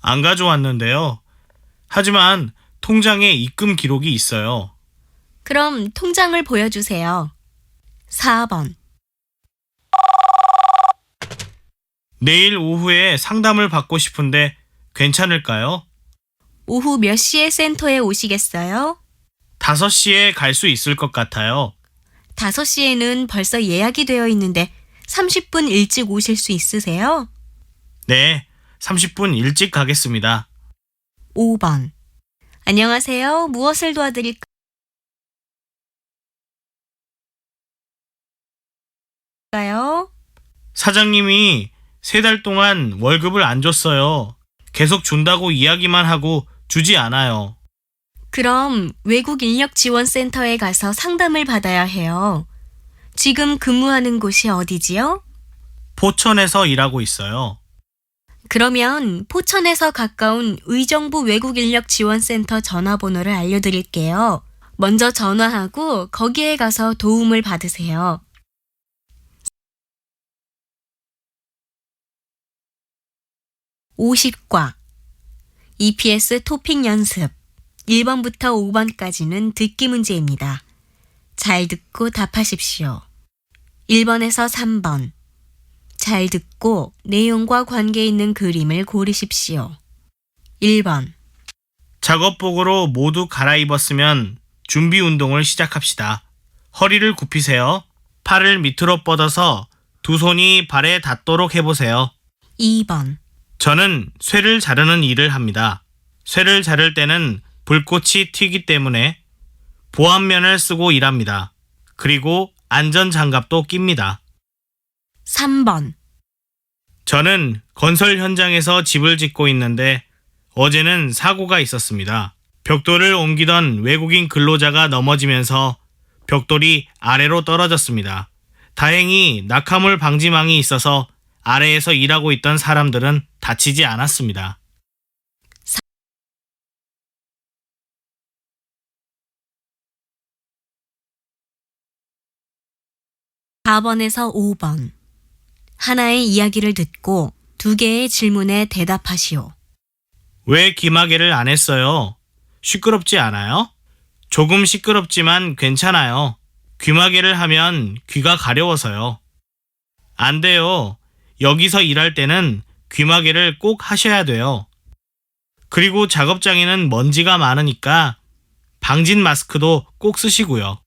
S2: 안 가져왔는데요. 하지만 통장에 입금 기록이 있어요.
S1: 그럼 통장을 보여주세요. 4번.
S2: 내일 오후에 상담을 받고 싶은데 괜찮을까요?
S1: 오후 몇 시에 센터에 오시겠어요?
S2: 5시에 갈 수 있을 것 같아요.
S1: 5시에는 벌써 예약이 되어 있는데 30분 일찍 오실 수 있으세요?
S2: 네, 30분 일찍 가겠습니다.
S1: 5번. 안녕하세요. 무엇을 도와드릴까요?
S2: 사장님이 3달 동안 월급을 안 줬어요. 계속 준다고 이야기만 하고 주지 않아요.
S1: 그럼 외국 인력 지원 센터에 가서 상담을 받아야 해요. 지금 근무하는 곳이 어디지요?
S2: 포천에서 일하고 있어요.
S1: 그러면 포천에서 가까운 의정부 외국 인력 지원 센터 전화번호를 알려드릴게요. 먼저 전화하고 거기에 가서 도움을 받으세요. 50과 EPS 토픽 연습 1번부터 5번까지는 듣기 문제입니다. 잘 듣고 답하십시오. 1번에서 3번. 잘 듣고 내용과 관계 있는 그림을 고르십시오. 1번.
S2: 작업복으로 모두 갈아입었으면 준비 운동을 시작합시다. 허리를 굽히세요. 팔을 밑으로 뻗어서 두 손이 발에 닿도록 해보세요.
S1: 2번.
S2: 저는 쇠를 자르는 일을 합니다. 쇠를 자를 때는 불꽃이 튀기 때문에 보안면을 쓰고 일합니다. 그리고 안전장갑도 낍니다.
S1: 3번.
S2: 저는 건설 현장에서 집을 짓고 있는데 어제는 사고가 있었습니다. 벽돌을 옮기던 외국인 근로자가 넘어지면서 벽돌이 아래로 떨어졌습니다. 다행히 낙하물 방지망이 있어서 아래에서 일하고 있던 사람들은 다치지 않았습니다.
S1: 4번에서 5번. 하나의 이야기를 듣고 2개의 질문에 대답하시오.
S2: 왜 귀마개를 안 했어요? 시끄럽지 않아요? 조금 시끄럽지만 괜찮아요. 귀마개를 하면 귀가 가려워서요. 안 돼요. 여기서 일할 때는 귀마개를 꼭 하셔야 돼요. 그리고 작업장에는 먼지가 많으니까 방진 마스크도 꼭 쓰시고요.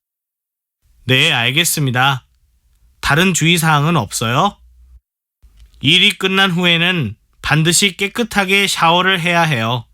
S2: 네, 알겠습니다. 다른 주의사항은 없어요? 일이 끝난 후에는 반드시 깨끗하게 샤워를 해야 해요.